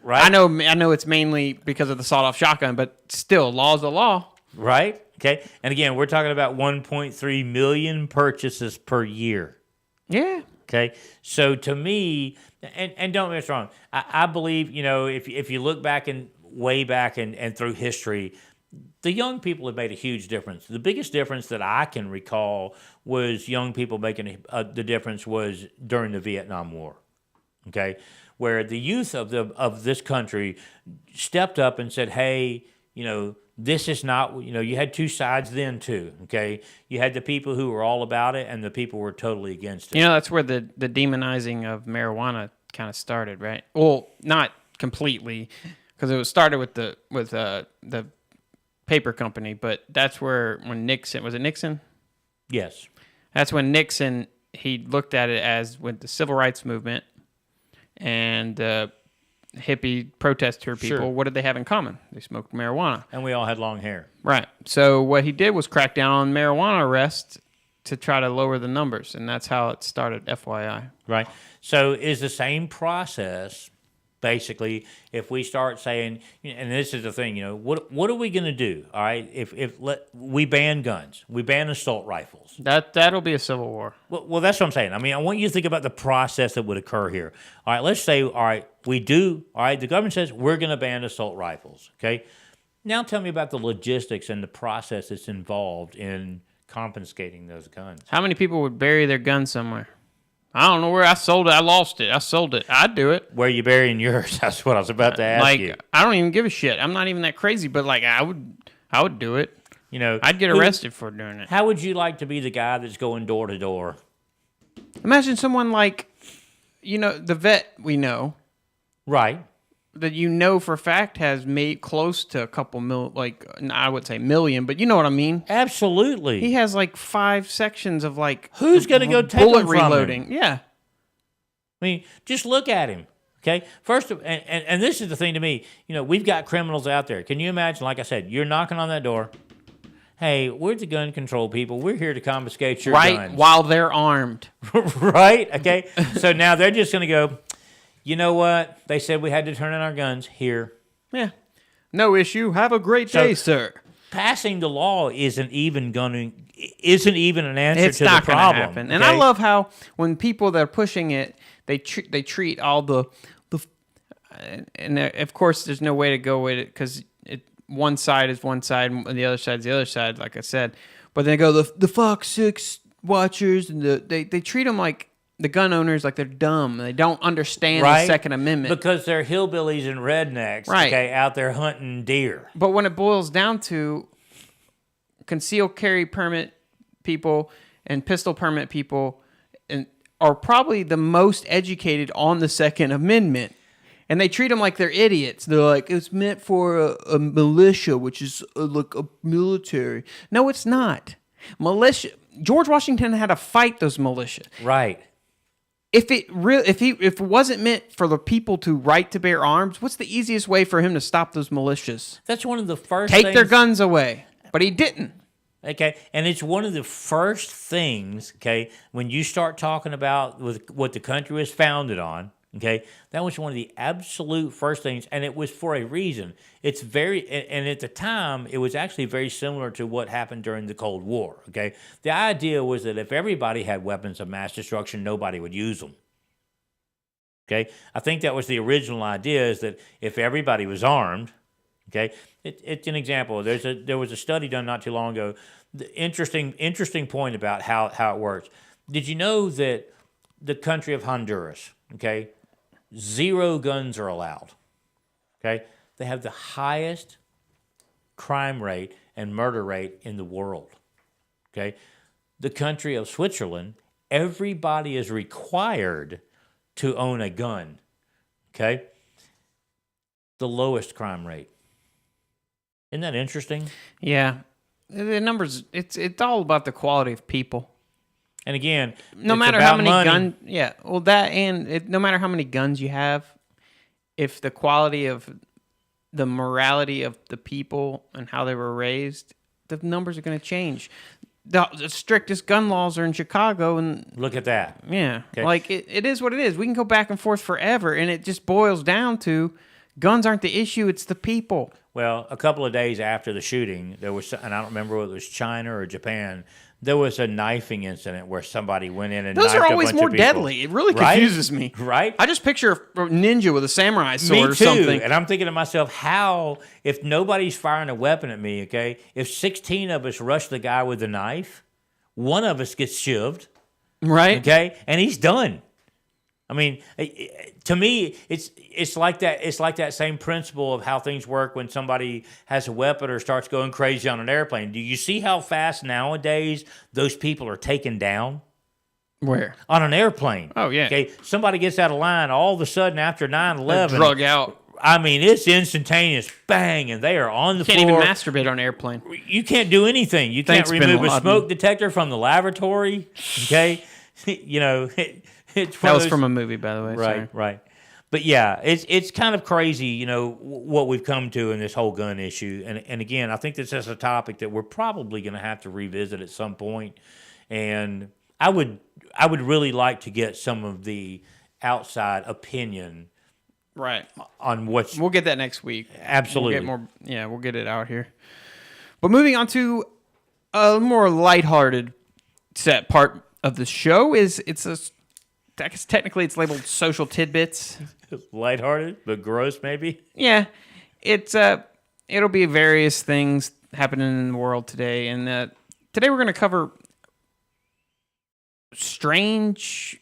Right. I know it's mainly because of the sawed-off shotgun, but still, law's the law. Right. Okay. And again, we're talking about 1.3 million purchases per year. Yeah. Okay. So to me, and don't get me wrong, I believe, if you look back way back and through history, the young people have made a huge difference. The biggest difference that I can recall was young people making the difference was during the Vietnam War, okay, where the youth of this country stepped up and said, hey, this is not, you had two sides then too, okay? You had the people who were all about it and the people who were totally against it. That's where the demonizing of marijuana kind of started, right? Well, not completely, because it was started with the paper company, but that's when Nixon, was it Nixon? Yes. That's when Nixon, he looked at it as with the civil rights movement and hippie protester people, Sure. What did they have in common? They smoked marijuana. And we all had long hair. Right. So what he did was crack down on marijuana arrests to try to lower the numbers, and that's how it started, FYI. Right. So is the same process, basically, if we start saying, and this is the thing, what are we going to do? All right, if we ban guns, we ban assault rifles. That'll be a civil war. Well, that's what I'm saying. I mean, I want you to think about the process that would occur here. All right, let's say, all right, we do. All right, the government says we're going to ban assault rifles. Okay, now tell me about the logistics and the process that's involved in confiscating those guns. How many people would bury their gun somewhere? I don't know where I sold it. I lost it. I sold it. I'd do it. Where are you burying yours? That's what I was about to ask you. I don't even give a shit. I'm not even that crazy, but I would do it. I'd get arrested for doing it. How would you like to be the guy that's going door to door? Imagine someone the vet we know. Right. That for a fact has made close to a couple I would say million, but you know what I mean. Absolutely. He has 5 sections of who's going to go take bullet them from reloading. Him? Yeah. I mean, just look at him. Okay. First, and this is the thing to me. We've got criminals out there. Can you imagine? Like I said, you're knocking on that door. Hey, we're the gun control people. We're here to confiscate your guns. Right, while they're armed. Right. Okay. So now they're just going to go. You know what? They said we had to turn in our guns here. Yeah. No issue. Have a great day, sir. Passing the law isn't even an answer it's to not the problem. Happen. Okay? And I love how when people that are pushing it, they treat all the and of course there's no way to go with it because one side is one side and the other side is the other side, like I said. But they go the Fox 6 watchers and they treat them like the gun owners like they're dumb. They don't understand the Second Amendment. Because they're hillbillies and rednecks, okay, out there hunting deer. But when it boils down to concealed carry permit people and pistol permit people are probably the most educated on the Second Amendment. And they treat them like they're idiots. They're like, it's meant for a militia, which is like a military. No, it's not. Militia. George Washington had to fight those militia. Right. If it wasn't meant for the people to right to bear arms, what's the easiest way for him to stop those militias? That's one of the first Take their guns away. But he didn't. Okay, and it's one of the first things, okay, when you start talking about with what the country was founded on, okay, that was one of the absolute first things, and it was for a reason. It's and at the time, it was actually very similar to what happened during the Cold War, okay? The idea was that if everybody had weapons of mass destruction, nobody would use them, okay? I think that was the original idea, is that if everybody was armed, okay, it's an example. There was a study done not too long ago. The interesting point about how it works. Did you know that the country of Honduras, okay, 0 guns are allowed, okay? They have the highest crime rate and murder rate in the world, okay? The country of Switzerland, everybody is required to own a gun, okay? The lowest crime rate. Isn't that interesting? Yeah. The numbers, it's all about the quality of people. And again, no matter how many guns, no matter how many guns you have, if the quality of the morality of the people and how they were raised, the numbers are going to change. The strictest gun laws are in Chicago, and look at that. Yeah, okay. It is what it is. We can go back and forth forever, and it just boils down to guns aren't the issue; it's the people. Well, a couple of days after the shooting, there was, and I don't remember whether it was China or Japan, there was a knifing incident where somebody went in and those knifed are always a bunch more of people. deadly. It really Right? confuses me. Right? I just picture a ninja with a samurai sword Me or too. something. And I'm thinking to myself, how, if nobody's firing a weapon at me, okay, if 16 of us rush the guy with the knife, one of us gets shivved, Right? okay, and he's done. I mean, to me, it's like that. It's like that same principle of how things work when somebody has a weapon or starts going crazy on an airplane. Do you see how fast nowadays those people are taken down? Where? On an airplane. Oh, yeah. Okay, somebody gets out of line all of a sudden after 9/11. Drug out. I mean, it's instantaneous, bang, and they are on the Can't floor. even masturbate on an airplane. You can't do anything. You Thanks, can't Bin remove a Laden. smoke detector from the lavatory. Okay, you know, it's That was those- from a movie, by the way. right, Sorry. right. But yeah, it's kind of crazy, you know, what we've come to in this whole gun issue. And again, I think this is a topic that we're probably going to have to revisit at some point. And I would really like to get some of the outside opinion Right. on what's We'll get that next week. absolutely. We'll get more. Yeah, we'll get it out here. But moving on to a more lighthearted set part of the show I guess technically it's labeled social tidbits. Lighthearted, but gross, maybe. Yeah, it'll be various things happening in the world today, and today we're going to cover strange,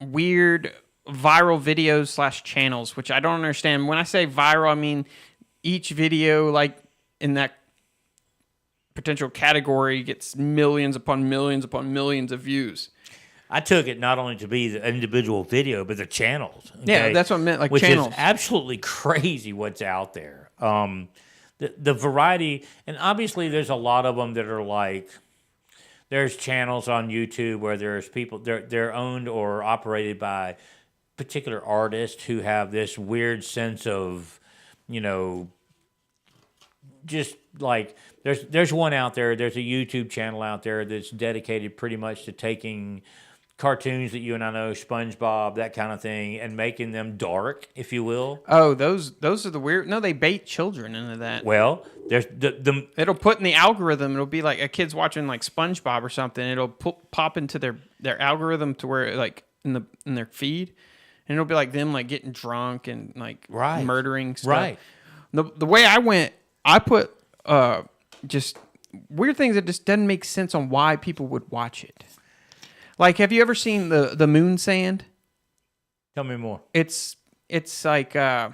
weird, viral videos / channels, which I don't understand. When I say viral, I mean each video, like in that potential category, gets millions upon millions upon millions of views. I took it not only to be the individual video, but the channels. Yeah, okay? that's what I meant, like which channels. is absolutely crazy what's out there. The variety, and obviously there's a lot of them that are like, there's channels on YouTube where there's people, they're owned or operated by particular artists who have this weird sense of, you know, just like, there's one out there, there's a YouTube channel out there that's dedicated pretty much to taking cartoons that you and I know, SpongeBob, that kind of thing, and making them dark, if you will. Oh, those are the weird. No, they bait children into that. Well, there's the It'll put in the algorithm. It'll be like a kid's watching like SpongeBob or something. It'll pop into their algorithm to where like in their feed, and it'll be like them like getting drunk and like Right. murdering stuff. Right. The way I went, I put just weird things that just doesn't make sense on why people would watch it. Like, have you ever seen the moon sand? Tell me more. It's like I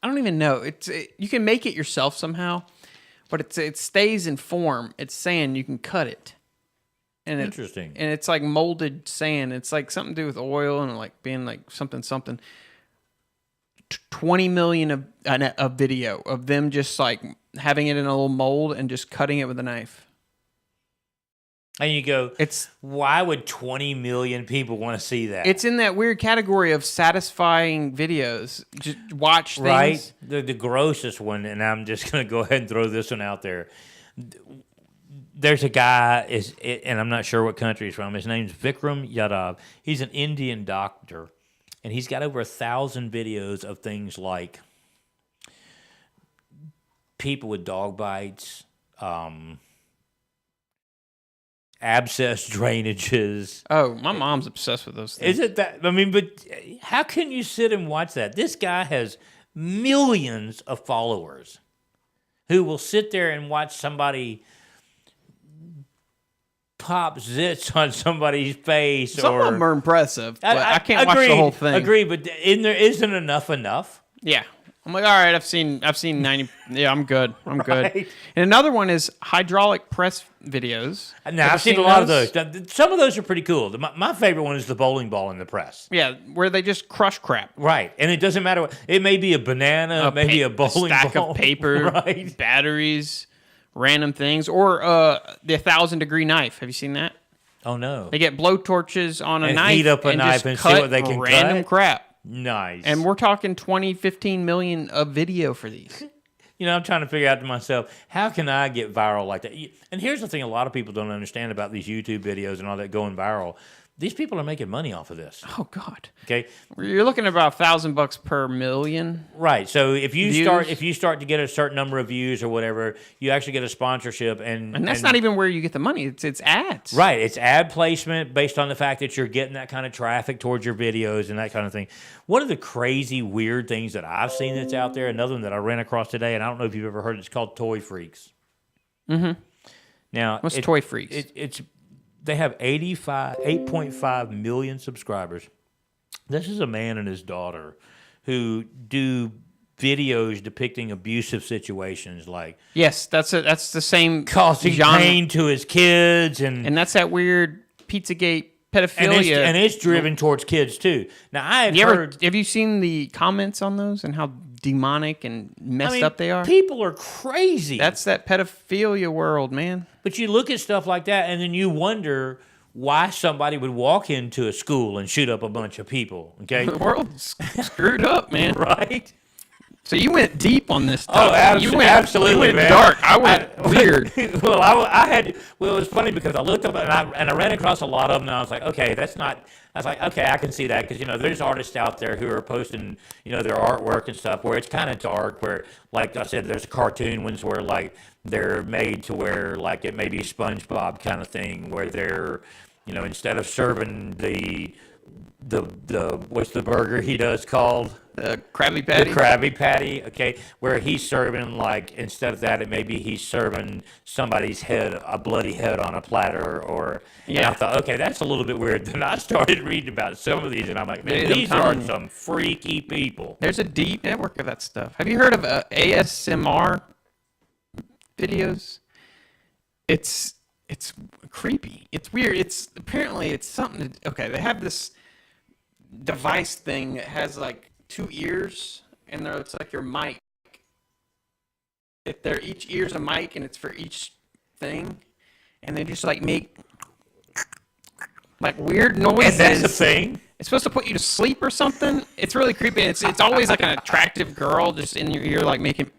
don't even know. You can make it yourself somehow, but it stays in form. It's sand. You can cut it. And Interesting. And it's like molded sand. It's like something to do with oil and like being like something. 20 million of video of them just like having it in a little mold and just cutting it with a knife. And you go, It's why would 20 million people want to see that? It's in that weird category of satisfying videos. Just watch things. right. The grossest one, and I'm just going to go ahead and throw this one out there. There's a guy, and I'm not sure what country he's from. His name's Vikram Yadav. He's an Indian doctor, and he's got over 1,000 videos of things like people with dog bites, abscess drainages. Oh, my mom's obsessed with those things. Is it that? I mean, but how can you sit and watch that? This guy has millions of followers who will sit there and watch somebody pop zits on somebody's face. Some of them are impressive, but I can't watch the agree, whole thing. Agree, but isn't enough? Yeah. I'm like, all right, I've seen 90. Yeah, I'm good. I'm good. Right. And another one is hydraulic press videos. Now, I've seen a lot of those. Some of those are pretty cool. My favorite one is the bowling ball in the press. Yeah, where they just crush crap. Right, and it doesn't matter. It may be a banana, maybe a bowling stack ball. of paper, right? batteries, random things, or the 1,000-degree knife. Have you seen that? Oh, no. They get blowtorches on a And knife heat up a knife just and see cut what they can random cut? crap. Nice. And we're talking 20, 15 million of video for these. You know, I'm trying to figure out to myself, how can I get viral like that? And here's the thing a lot of people don't understand about these YouTube videos and all that going viral. These people are making money off of this. Oh God. Okay. You're looking at about $1,000 per million. Right. So if you views. start to get a certain number of views or whatever, you actually get a sponsorship, and that's not even where you get the money. It's ads. Right. It's ad placement based on the fact that you're getting that kind of traffic towards your videos and that kind of thing. One of the crazy, weird things that I've seen that's out there, another one that I ran across today, and I don't know if you've ever heard it, it's called Toy Freaks. Mm-hmm. Now, what's Toy Freaks? They have 8.5 million subscribers. This is a man and his daughter who do videos depicting abusive situations, like yes, that's the same causing genre. Pain to his kids, and that's that weird Pizzagate pedophilia, and it's driven towards kids too. Now have you seen the comments on those and how demonic and messed up they are? People are crazy. That's that pedophilia world, man. But you look at stuff like that, and then you wonder why somebody would walk into a school and shoot up a bunch of people. Okay, the world's screwed up, man. Right? So you went deep on this stuff. Oh, absolutely, you went man. dark. I went weird. Well, I had. Well, it was funny because I looked up and I ran across a lot of them, and I was like, okay, that's not. I was like, okay, I can see that because there's artists out there who are posting their artwork and stuff where it's kind of dark. Where, like I said, there's cartoon ones where like they're made to where like it may be SpongeBob kind of thing where they're instead of serving the what's the burger he does called? The Krabby Patty. The Krabby Patty, okay, where he's serving, like, instead of that, it may be he's serving somebody's head, a bloody head on a platter, or, and I thought, okay, that's a little bit weird. Then I started reading about some of these, and I'm like, man, these are some freaky people. There's a deep network of that stuff. Have you heard of ASMR videos? It's creepy. It's weird. Apparently it's something okay, they have this device thing that has, like, 2 ears, and it's like your mic. Each ear's a mic, and it's for each thing, and they just like make like weird noises. And that's a thing. It's supposed to put you to sleep or something. It's really creepy. It's always like an attractive girl just in your ear, like making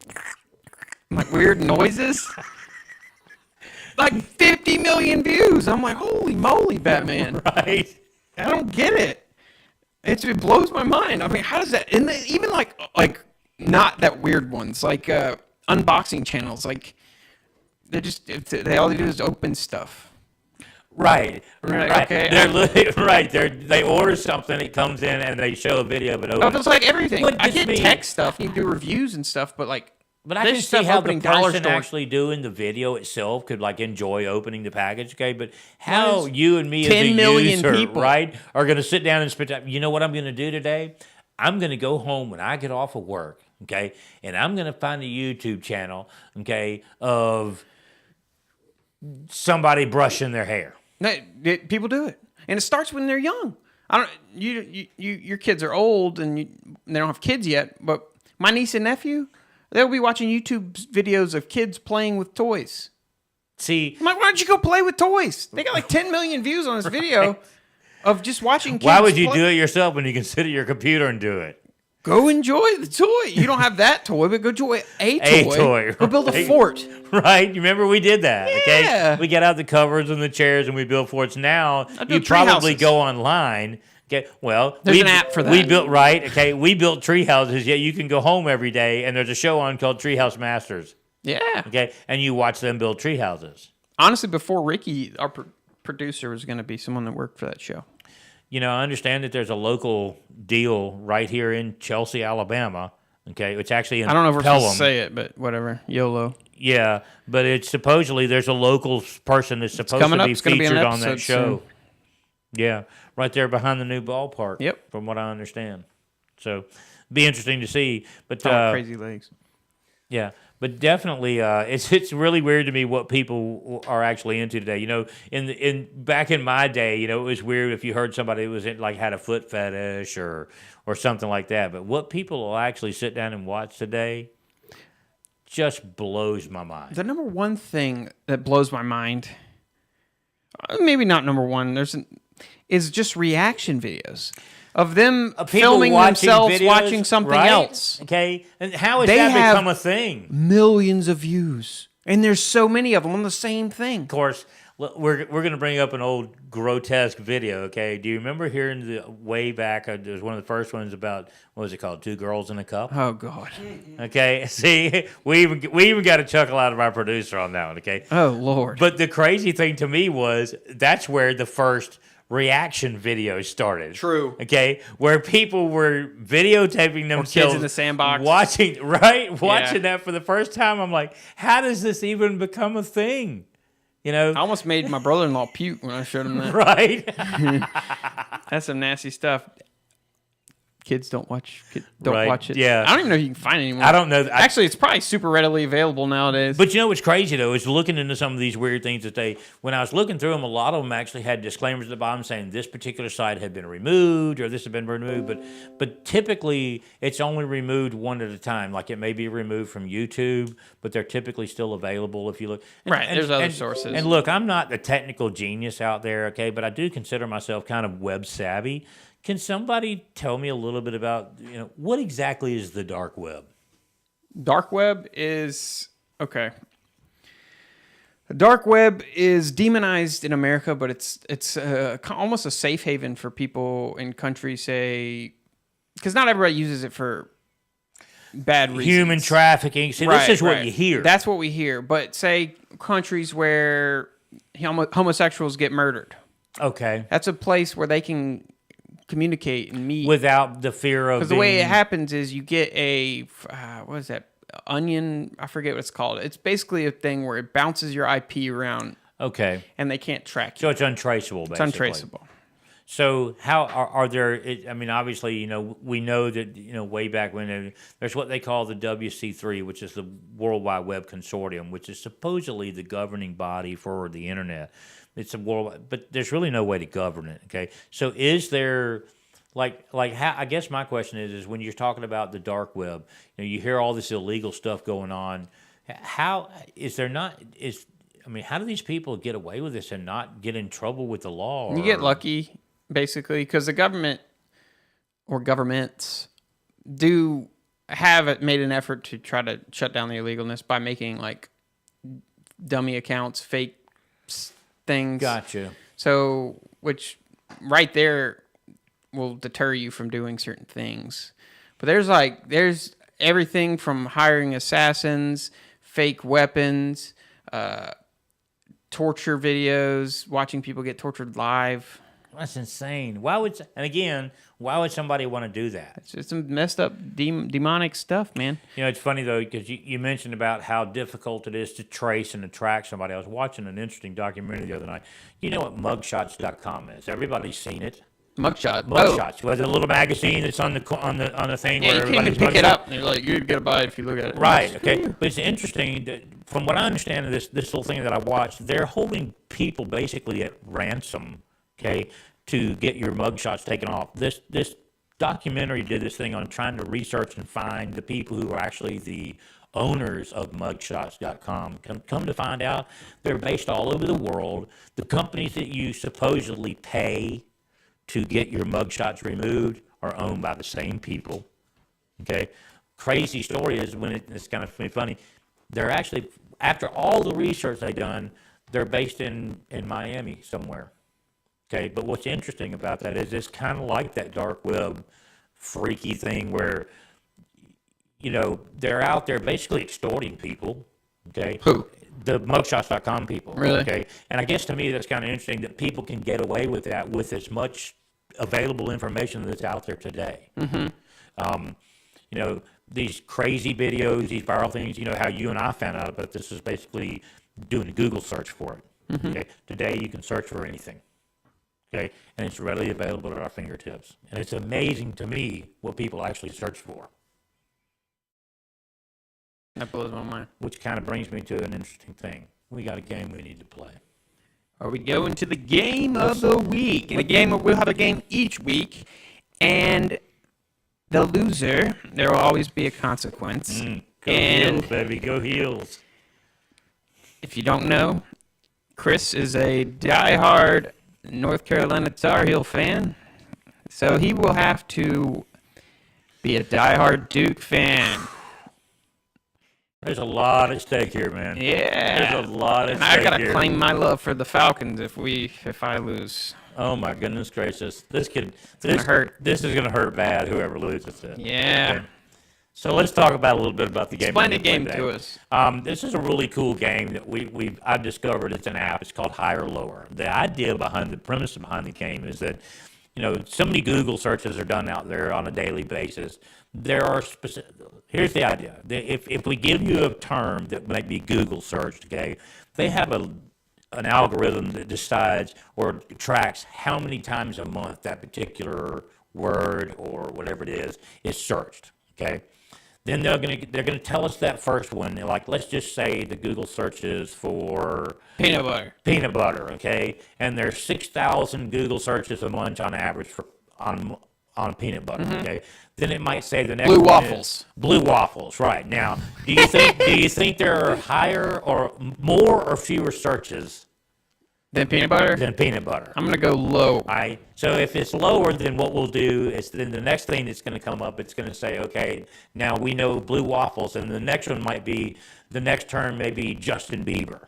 like weird noises. Like 50 million views. I'm like, holy moly, Batman! Right? I don't get it. It blows my mind. I mean, how does that? And even like not that weird ones, like unboxing channels, like they all they do is open stuff. Right. Like, right. Okay. They order something, it comes in, and they show a video of it open. Oh, it's like everything. But I get tech stuff. You do reviews and stuff, but like. But I can see how the person actually doing the video itself could like enjoy opening the package, okay? But how you and me as a user, right, are going to sit down and spend time. You know what I'm going to do today? I'm going to go home when I get off of work, okay? And I'm going to find a YouTube channel, okay, of somebody brushing their hair. People do it, and it starts when they're young. Your kids are old and they don't have kids yet, but my niece and nephew. They'll be watching YouTube videos of kids playing with toys. See, I'm like, why don't you go play with toys? They got like 10 million views on this video of just watching kids. Why would you do it yourself when you can sit at your computer and do it? Go enjoy the toy. You don't have that toy, but go enjoy a toy. Go build a fort. Right? You remember we did that, okay? Yeah. We get out the covers and the chairs and we build forts. Now, you probably go online. Okay, well, there's an app for that. We built tree houses. Yet you can go home every day, and there's a show on called Treehouse Masters. Yeah. Okay, and you watch them build tree houses. Honestly, before Ricky, our producer, was going to be someone that worked for that show. I understand that there's a local deal right here in Chelsea, Alabama. Okay, it's actually in I don't know if we're Pelham. supposed to say it, but whatever. YOLO. Yeah, but it's supposedly there's a local person that's supposed to be featured on that show. Soon. Yeah, right there behind the new ballpark. Yep. From what I understand. So, be interesting to see. But crazy legs. Yeah, but definitely, it's really weird to me what people are actually into today. In back in my day, it was weird if you heard somebody was had a foot fetish or something like that. But what people will actually sit down and watch today just blows my mind. The number one thing that blows my mind, maybe not number one, is just reaction videos of them filming themselves watching something else. Okay, and how has that become a thing? Millions of views, and there's so many of them on the same thing. Of course, Look, we're going to bring up an old grotesque video, okay? Do you remember hearing the way back? There was one of the first ones about, what was it called? 2 Girls in a Cup? Oh, God. Okay, see, we even got a chuckle out of our producer on that one, okay? Oh, Lord. But the crazy thing to me was that's where the first reaction videos started. True. Okay, where people were videotaping themselves, kids in the sandbox, watching that for the first time. I'm like, how does this even become a thing? You know, I almost made my brother-in-law puke when I showed him that. Right? That's some nasty stuff. Kids don't watch. Right. Watch it. Yeah. I don't even know if you can find it anymore. I don't know. Actually, it's probably super readily available nowadays. But you know what's crazy though is looking into some of these weird things that when I was looking through them, a lot of them actually had disclaimers at the bottom saying this particular site had been removed or this had been removed. But typically it's only removed one at a time. Like it may be removed from YouTube, but they're typically still available if you look. There's other sources. And look, I'm not the technical genius out there, okay, but I do consider myself kind of web savvy. Can somebody tell me a little bit about, what exactly is the dark web? Dark web is, okay. The dark web is demonized in America, but it's almost a safe haven for people in countries, say, because not everybody uses it for bad reasons. Human trafficking. See, this is what you hear. That's what we hear. But say countries where homosexuals get murdered. Okay. That's a place where they can communicate and meet without the fear of, because the way it happens is you get a what is that, onion, I forget what it's called. It's basically a thing where it bounces your IP around, okay, and they can't track you. So it's untraceable, basically. It's untraceable. So how are there, I mean, obviously, we know that, way back when there's what they call the WC3, which is the World Wide Web Consortium, which is supposedly the governing body for the internet. It's a world, but there's really no way to govern it. Okay, so is there, like how? I guess my question is when you're talking about the dark web, you hear all this illegal stuff going on. How is there not? How do these people get away with this and not get in trouble with the law? You get lucky, basically, because the government or governments do have made an effort to try to shut down the illegalness by making like dummy accounts, fake things. Gotcha. So, which right there will deter you from doing certain things. But there's everything from hiring assassins, fake weapons, torture videos, watching people get tortured live. That's insane. Why would somebody want to do that? It's just some messed up demonic stuff, man. It's funny, though, because you mentioned about how difficult it is to trace and to track somebody. I was watching an interesting documentary the other night. You know what mugshots.com is? Everybody's seen it. Mugshots. Was it a little magazine that's on the thing where you can't pick it up. And you're like, you gotta buy it if you look at it. Right. Okay. But it's interesting that from what I understand of this little thing that I watched, they're holding people basically at ransom. Okay, to get your mugshots taken off. This documentary did this thing on trying to research and find the people who are actually the owners of mugshots.com. Come to find out, they're based all over the world. The companies that you supposedly pay to get your mugshots removed are owned by the same people. Okay, crazy story is when it's kind of funny. They're actually, after all the research they've done, they're based in Miami somewhere. Okay, but what's interesting about that is it's kind of like that dark web freaky thing where, they're out there basically extorting people. Okay. Who? The mugshots.com people. Really? Okay. And I guess to me that's kind of interesting that people can get away with that with as much available information that's out there today. Mm-hmm. These crazy videos, these viral things, how you and I found out about this is basically doing a Google search for it. Mm-hmm. Okay. Today you can search for anything. Okay, and it's readily available at our fingertips. And it's amazing to me what people actually search for. That blows my mind. Which kind of brings me to an interesting thing. We got a game we need to play. Are we going to the game of the week? We'll have a game each week, and the loser, there will always be a consequence. Go Heels, baby, go Heels. If you don't know, Chris is a diehard North Carolina Tar Heel fan, so he will have to be a diehard Duke fan. There's a lot at stake here, man. Yeah. There's a lot at And stake I gotta here. claim my love for the Falcons if I lose. Oh my goodness gracious! This gonna hurt. This is gonna hurt bad. Whoever loses it. Yeah. Okay. So let's talk about a little bit about the game. Explain the game to us. This is a really cool game that I've discovered. It's an app. It's called Higher Lower. The idea behind the premise behind the game is that, so many Google searches are done out there on a daily basis. There are specific. Here's the idea. If we give you a term that might be Google searched, okay, they have an algorithm that decides or tracks how many times a month that particular word or whatever it is searched. Okay. Then they're gonna tell us that first one. They're like, let's just say the Google searches for Peanut butter. Peanut butter, okay? And there's 6,000 Google searches a month on average on peanut butter, okay? Then it might say the next Blue one waffles. is blue waffles, right? Now, do you think there are higher or more or fewer searches Then peanut butter? than peanut butter? I'm gonna go low. All right. So if it's lower, then what we'll do is then the next thing that's going to come up, it's going to say, okay, now we know blue waffles, and the next one might be, the next term may be Justin Bieber.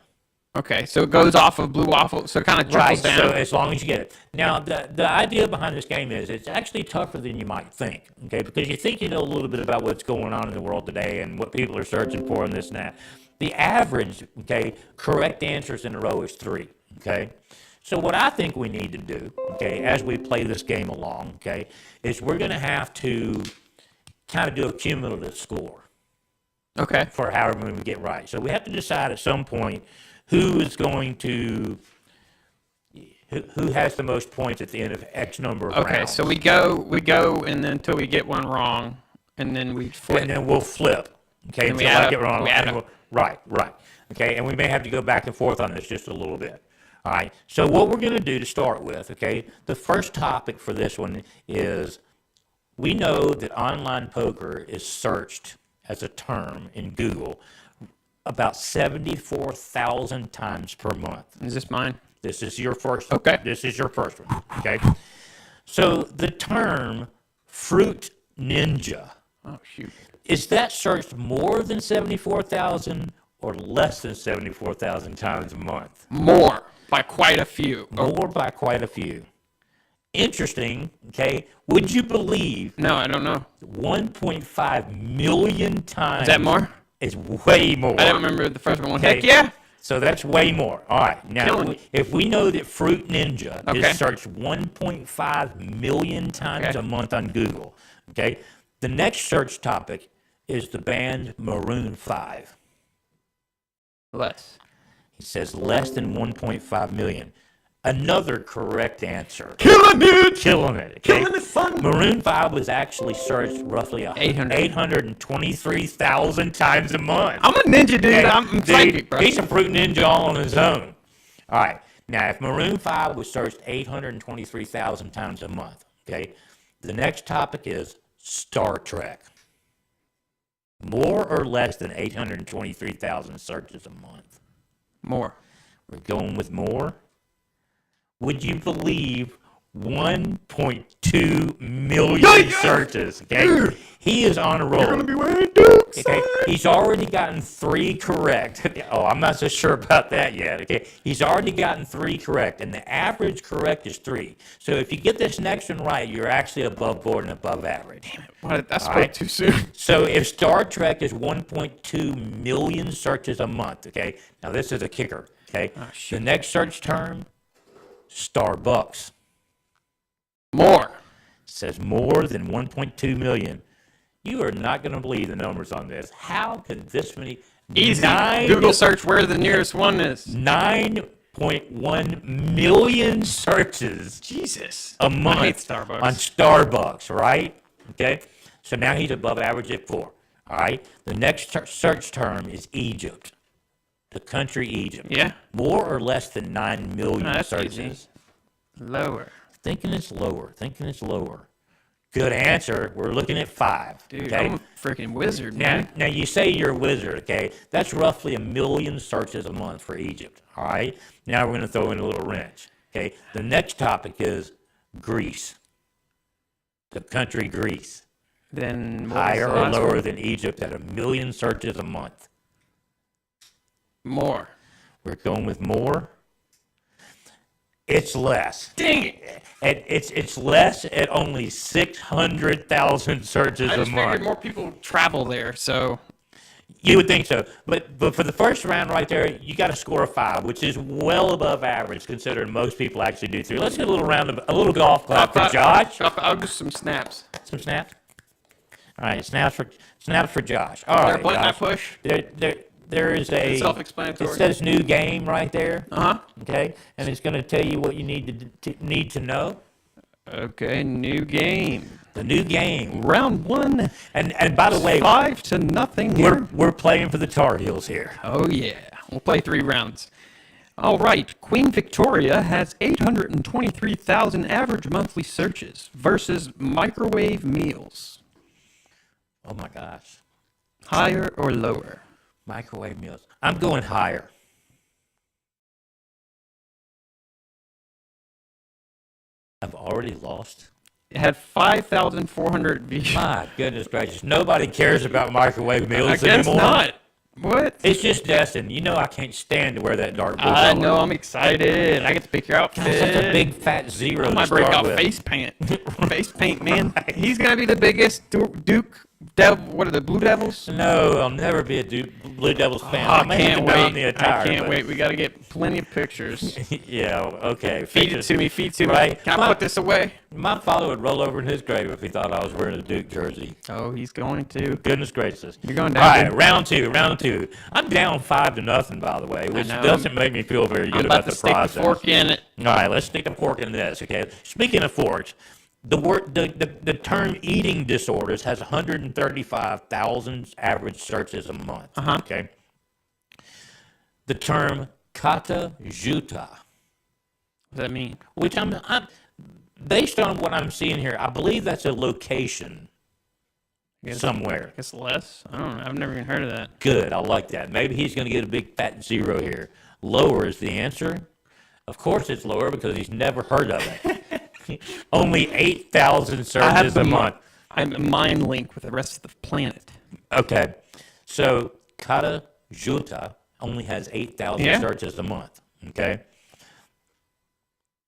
Okay, so it goes off of blue waffle, so it kind of trickles down. So as long as you get it. Now, the idea behind this game is it's actually tougher than you might think, okay, because you think you know a little bit about what's going on in the world today and what people are searching for and this and that. The average, okay, correct answers in a row is 3, okay? So what I think we need to do, okay, as we play this game along, okay, is we're going to have to kind of do a cumulative score. Okay. For however many we get right. So we have to decide at some point who has the most points at the end of X number of rounds. Okay, so we go, and then until we get one wrong, and then we flip. And then we'll flip. Okay, And we until add I get up. wrong. We add and up. Right. Okay, and we may have to go back and forth on this just a little bit. All right, so what we're going to do to start with, okay, the first topic for this one is we know that online poker is searched as a term in Google about 74,000 times per month. Is this mine? This is your first one. Okay. This is your first one, okay? So the term fruit ninja, Oh, shoot. is that searched more than 74,000 or less than 74,000 times a month? More, by quite a few. More by quite a few. Interesting, okay? Would you believe No, I don't know. 1.5 million times? Is that more? Is way more. I don't remember the first one. Okay. Heck yeah. So that's way more. All right. Now, Killing it. if we know that Fruit Ninja Okay. is searched 1.5 million times Okay. a month on Google, okay, the next search topic is the band Maroon 5. Less. It says less than 1.5 million. Another correct answer. Killing it. Killing it. Okay? Killing it fun. Maroon 5 was actually searched roughly 823,000 times a month. I'm a ninja, dude. Okay? I'm psychic, bro. He's a fruit ninja all on his own. All right. Now, if Maroon 5 was searched 823,000 times a month, okay, the next topic is Star Trek. More or less than 823,000 searches a month? More. We're going with more. Would you believe 1.2 million searches? Okay, he is on a roll. You're gonna be wearing dukes. Okay, he's already gotten 3 correct. Oh, I'm not so sure about that yet. Okay, he's already gotten 3 correct, and the average correct is 3. So if you get this next one right, you're actually above board and above average. Damn it! What? That's way too soon. So if Star Trek is 1.2 million searches a month, okay, now this is a kicker. Okay, the next search term. Starbucks. More. Says more than 1.2 million. You are not going to believe the numbers on this. How could this many? Easy. Google search where the nearest one is. 9.1 million searches. Jesus. A month I hate Starbucks. on Starbucks, right? Okay. So now he's above average at 4. All right. The next search term is Egypt. The country Egypt. Yeah. More or less than 9 million That's searches. easy. Lower. Thinking it's lower. Good answer. We're looking at 5. Dude, okay? I'm a freaking wizard, man. Now you say you're a wizard, okay? That's roughly 1 million searches a month for Egypt, all right? Now we're going to throw in a little wrench, okay? The next topic is Greece. The country Greece. Then Higher or lower than Egypt at 1 million searches a month? More. We're going with more. It's less. Dang it! It's less at only 600,000 searches I a just figured month. more people travel there, so You would think so, but for the first round right there, you got a score of 5, which is well above average considering most people actually do 3. Let's get a little golf clap for Josh. I'll do some snaps. Some snaps. All right, snaps for Josh. All There a right, button I Josh. push? There is a Self-explanatory. It says new game right there. Uh-huh. Okay, and it's going to tell you what you need to know. Okay, new game. The new game. Round 1. And by the way, 5-0 here. we're playing for the Tar Heels here. Oh, yeah. We'll play 3 rounds. All right. Queen Victoria has 823,000 average monthly searches versus microwave meals. Oh my gosh. Higher or lower? Microwave meals. I'm going higher. I've already lost. It had 5,400 views. My goodness gracious. Nobody cares about microwave meals I guess anymore. not. What? It's just Destin. You know I can't stand to wear that dark blue I color. know. I'm excited. I get to pick your outfit. Gosh, that's a big fat zero I to might break start out with. face paint. Face paint, man. He's going to be the biggest Duke Devil. What are the Blue Devils? No, I'll never be a Blue Devils fan. Oh, I may have can't to don wait. the attire, I can't but- wait. We got to get plenty of pictures. Yeah, okay. Feed it to me. Feed it to me. Right. Can I put this away? My father would roll over in his grave if he thought I was wearing a Duke jersey. Oh, he's going to. Goodness gracious. You're going down. All right, dude. round two. I'm down 5-0, by the way, which know. doesn't make me feel very good I'm about about to the stick process. the fork in it. All right, let's stick the fork in this, okay? Speaking of forks, the term eating disorders has 135,000 average searches a month, okay? The term kata juta, What does that mean? which I'm based on what I'm seeing here, I believe that's a location somewhere. I guess less. I don't know. I've never even heard of that. Good, I like that. Maybe he's going to get a big fat zero here. Lower is the answer. Of course it's lower because he's never heard of it. Only 8,000 searches a month. I'm a mind link with the rest of the planet. Okay, so Kata Juta only has 8,000 Yeah. searches a month. Okay,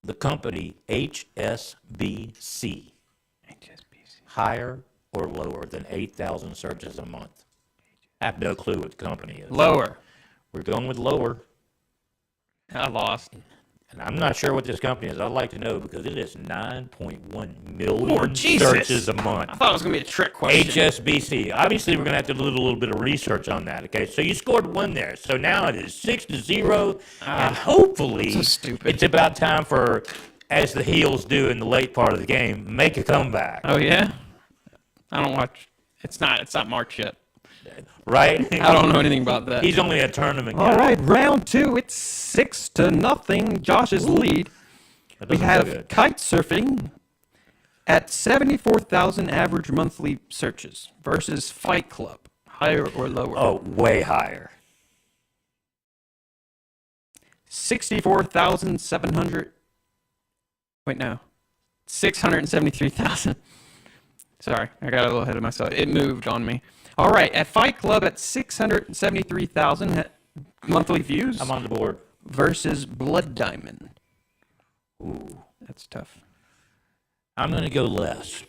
the company HSBC, higher or lower than 8,000 searches a month? I have no clue what the company is. Lower. We're going with lower, I lost. and I'm not sure what this company is. I'd like to know because it is 9.1 million Lord Jesus. searches a month. I thought it was going to be a trick question. HSBC. Obviously, we're going to have to do a little bit of research on that. Okay, so you scored 1 there. So now it is 6-0, and hopefully, so stupid. it's about time for, as the Heels do in the late part of the game, make a comeback. Oh, yeah? I don't watch. It's not March yet. Right? I don't know anything about that. He's only a tournament guy. All right, round 2. It's 6-0. Josh's lead. That We doesn't feel have good. kite surfing at 74,000 average monthly searches versus Fight Club. Higher or lower? Oh, way higher. 64,700. Wait, no. 673,000. Sorry, I got a little ahead of myself. It moved on me. All right, at Fight Club at 673,000 monthly views I'm on the board. versus Blood Diamond. Ooh. That's tough. I'm going to go less.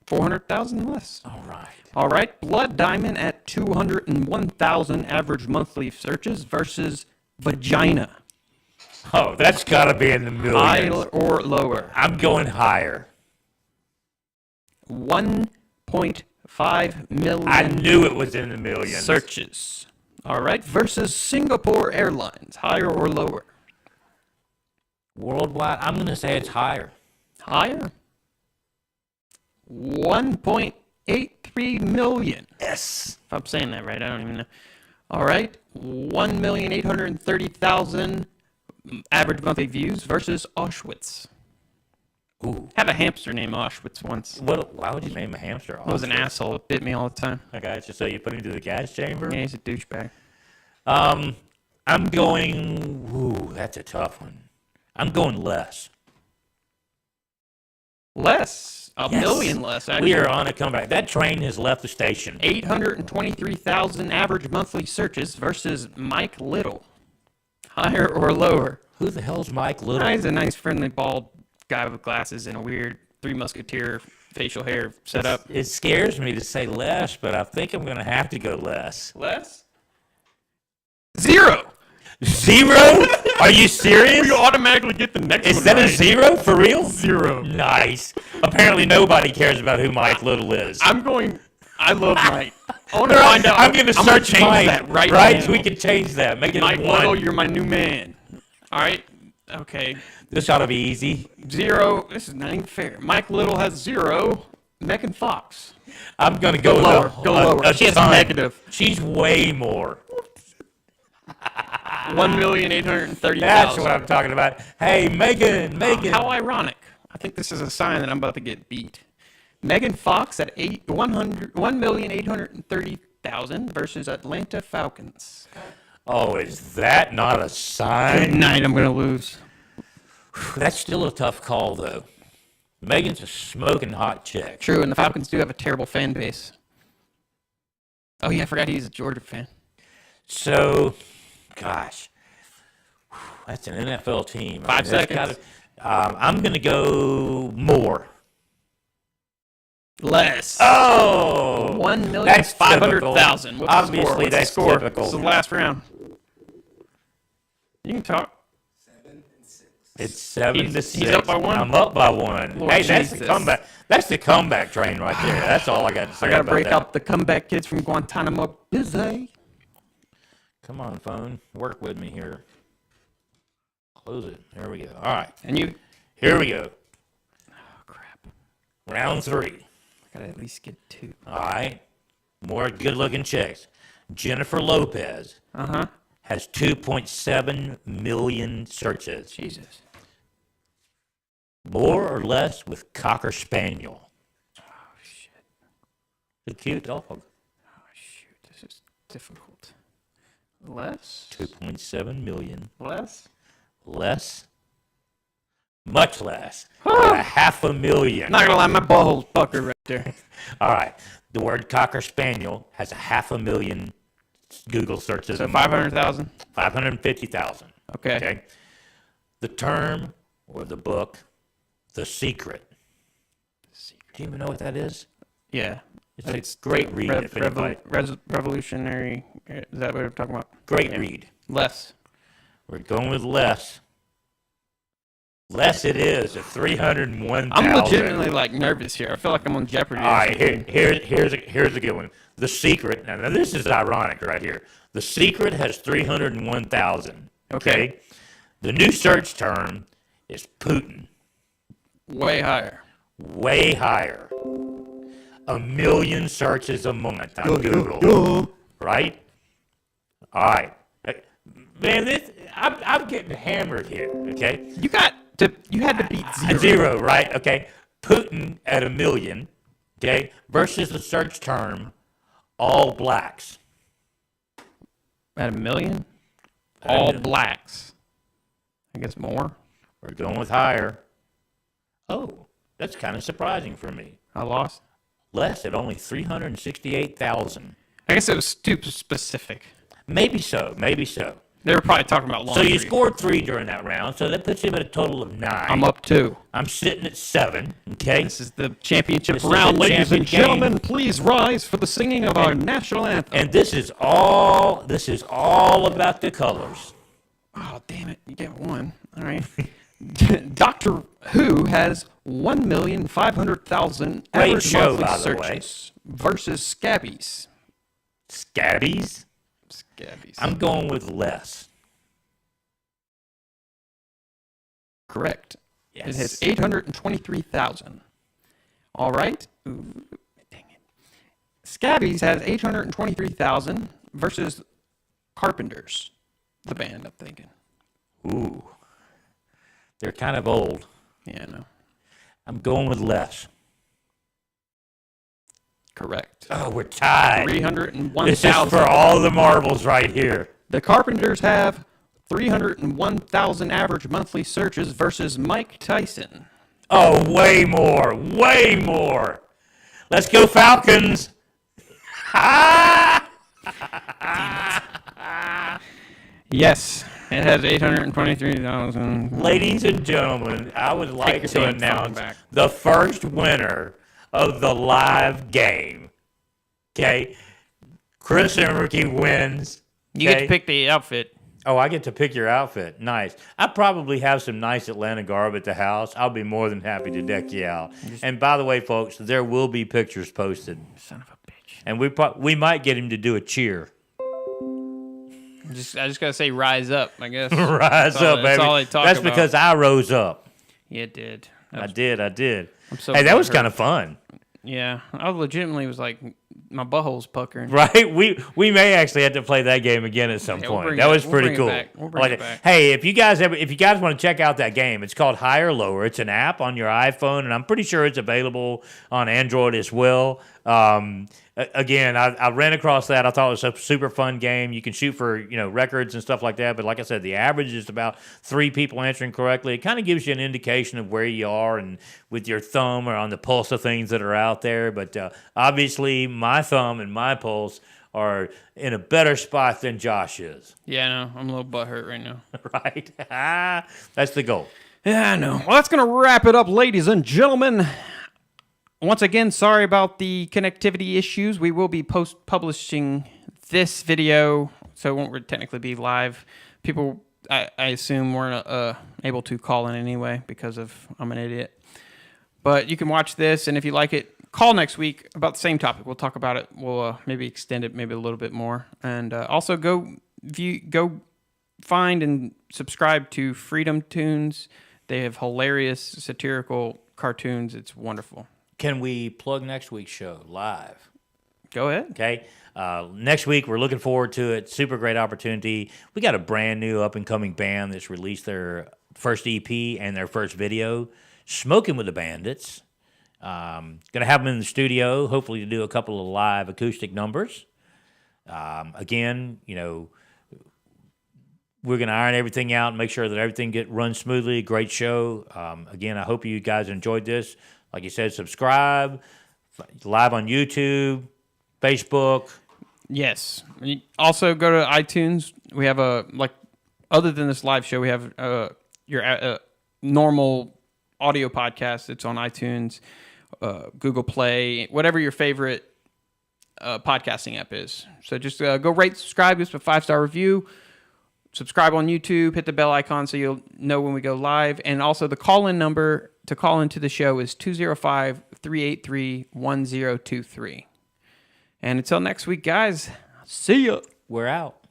400,000 less. All right. All right, Blood Diamond at 201,000 average monthly searches versus Vagina. Oh, that's got to be in the High millions. or lower? I'm going higher. 1.5 million I knew it was in the millions. searches. All right, versus Singapore Airlines. Higher or lower? Worldwide, I'm going to say it's higher. Higher. 1.83 million. Yes. If I'm saying that right, I don't even know. All right, 1,830,000 average monthly views versus Auschwitz. Ooh. Had a hamster named Auschwitz once. Why would you name a hamster? It was an asshole. It bit me all the time. I got you. So you put him to the gas chamber? Yeah, he's a douchebag. I'm going. Ooh, that's a tough one. I'm going less. Less. A Yes. million less, actually. We are on a comeback. That train has left the station. 823,000 average monthly searches versus Mike Little. Higher or lower? Who the hell's Mike Little? He's a nice, friendly, bald guy with glasses and a weird Three Musketeer facial hair setup. It scares me to say less, but I think I'm going to have to go less. Less? 0. 0? Are you serious? You automatically get the next Is one that a right. 0 for real? 0. Nice. Apparently nobody cares about who Mike Little is. I love Mike. I want to find out. I'm going to search change Mike. that right Right? now. We can change that. Make it Mike a 1. Little, you're my new man. All right. Okay. This ought to be easy. 0. This is not even fair. Mike Little has 0. Megan Fox. I'm going to go lower. with Go lower. She has ton. negative. She's way more. 1,830,000. That's what I'm talking about. Hey, Megan. How ironic. I think this is a sign that I'm about to get beat. Megan Fox at 1,830,000 versus Atlanta Falcons. Oh, is that not a Good sign? night, I'm going to lose. That's still a tough call, though. Megan's a smoking hot chick. True, and the Falcons do have a terrible fan base. Oh, yeah, I forgot he's a Georgia fan. So, gosh, that's an NFL team. 5 seconds. I'm going to go more. Less. Oh! 1,500,000. What's Obviously, the score? What's that's the score? typical. This is the last round. You can talk. It's 7 to 6. He's up by 1. I'm up by 1. Lord Hey, that's the Jesus. comeback. That's the comeback train right there. That's all I got to say I got to about break that. out the comeback kids from Guantanamo Bay. Come on, phone. Work with me here. Close it. There we go. All right. And you. Here we go. Oh, crap. Round 3. I got to at least get 2. All right. More good-looking chicks. Jennifer Lopez has 2.7 million searches. Jesus. More or less with Cocker Spaniel. Oh, shit. A cute dog. Oh, shoot. This is difficult. Less? 2.7 million. Less? Less. Much less. A 500,000. Not gonna lie, my butthole's puckered right there. All right. The word Cocker Spaniel has 500,000 Google searches. So 500,000? 550,000. Okay. Okay. The term or the book, The Secret. Do you even know what that is? Yeah. It's a great read. If anybody- Revolutionary. Is that what we're talking about? Great Yeah. read. Less. We're going with less. Less it is at 301,000. I'm legitimately like nervous here. I feel like I'm on Jeopardy. All right, here's a good one. The Secret. Now this is ironic right here. The Secret has 301,000. Okay. The new search term is Putin. Way higher. Way higher. 1 million searches a month on Google. Right? All right. Man, I'm getting hammered here. Okay. You had to beat 0. 0, right? Okay. Putin at 1 million. Okay. Versus the search term, all blacks. At 1 million? At 1 All million. blacks. I guess more. We're going with higher. Oh, that's kind of surprising for me. I lost. Less at only 368,000. I guess it was too specific. Maybe so. Maybe so. They were probably talking about So laundry. you scored 3 during that round, so that puts you at a total of 9. I'm up 2. I'm sitting at 7. Okay. This is the championship This is round, the ladies and champion game. gentlemen. Please rise for the singing of our national anthem. And this is all about the colors. Oh, damn it. You get 1. All right. Doctor Who has 1,500,000 Great average show, monthly by the way. searches versus Scabbies. Scabbies? Scabbies. I'm going with less. Correct. Yes. It has 823,000. All right. Ooh, dang it. Scabbies has 823,000 versus Carpenters, the band, I'm thinking. Ooh. They're kind of old. Yeah, no. I'm going with less. Correct. Oh, we're tied. 301,000. This is for all the marbles right here. The Carpenters have 301,000 average monthly searches versus Mike Tyson Oh, way more. Way more. Let's go Falcons. Yes, it has 823,000. Ladies and gentlemen, I would like to announce the first winner of the live game. Okay? Chris Emmerke wins. You get to pick the outfit. Oh, I get to pick your outfit. Nice. I probably have some nice Atlanta garb at the house. I'll be more than happy to deck you out. And by the way, folks, there will be pictures posted. Son of a bitch. And we might get him to do a cheer. I just gotta say, rise up. I guess. Rise up, baby. That's all they talk That's about. because I rose up. Yeah, it did. I did. I'm so hey, that was kind of fun. Yeah, I legitimately was like, my butthole's puckering. Right? We may actually have to play that game again at some point. That was pretty cool. We'll bring it back. Hey, if you guys want to check out that game, it's called High or Lower. It's an app on your iPhone, and I'm pretty sure it's available on Android as well. Again, I ran across that. I thought it was a super fun game. You can shoot for records and stuff like that. But like I said, the average is about 3 people answering correctly. It kind of gives you an indication of where you are and with your thumb or on the pulse of things that are out there. But obviously, my thumb and my pulse are in a better spot than Josh is. Yeah, I know. I'm a little butthurt right now. Right? That's the goal. Yeah, I know. Well, that's going to wrap it up, ladies and gentlemen. Once again, sorry about the connectivity issues. We will be publishing this video, so it won't technically be live. People, I assume, weren't able to call in anyway because of I'm an idiot. But you can watch this, and if you like it, call next week about the same topic. We'll talk about it. We'll maybe extend it maybe a little bit more. And also go find and subscribe to Freedom Tunes. They have hilarious satirical cartoons. It's wonderful. Can we plug next week's show live? Go ahead. Okay. Next week, we're looking forward to it. Super great opportunity. We got a brand new up-and-coming band that's released their first EP and their first video, Smoking with the Bandits. Going to have them in the studio, hopefully to do a couple of live acoustic numbers. Again, we're going to iron everything out and make sure that everything runs smoothly. Great show. Again, I hope you guys enjoyed this. Like you said, subscribe, live on YouTube, Facebook. Yes. Also, go to iTunes. We have other than this live show, we have your normal audio podcast. It's on iTunes, Google Play, whatever your favorite podcasting app is. So just go rate, subscribe, give us a 5-star review. Subscribe on YouTube, hit the bell icon so you'll know when we go live. And also the call-in number to call into the show is 205-383-1023. And until next week, guys, see ya. We're out.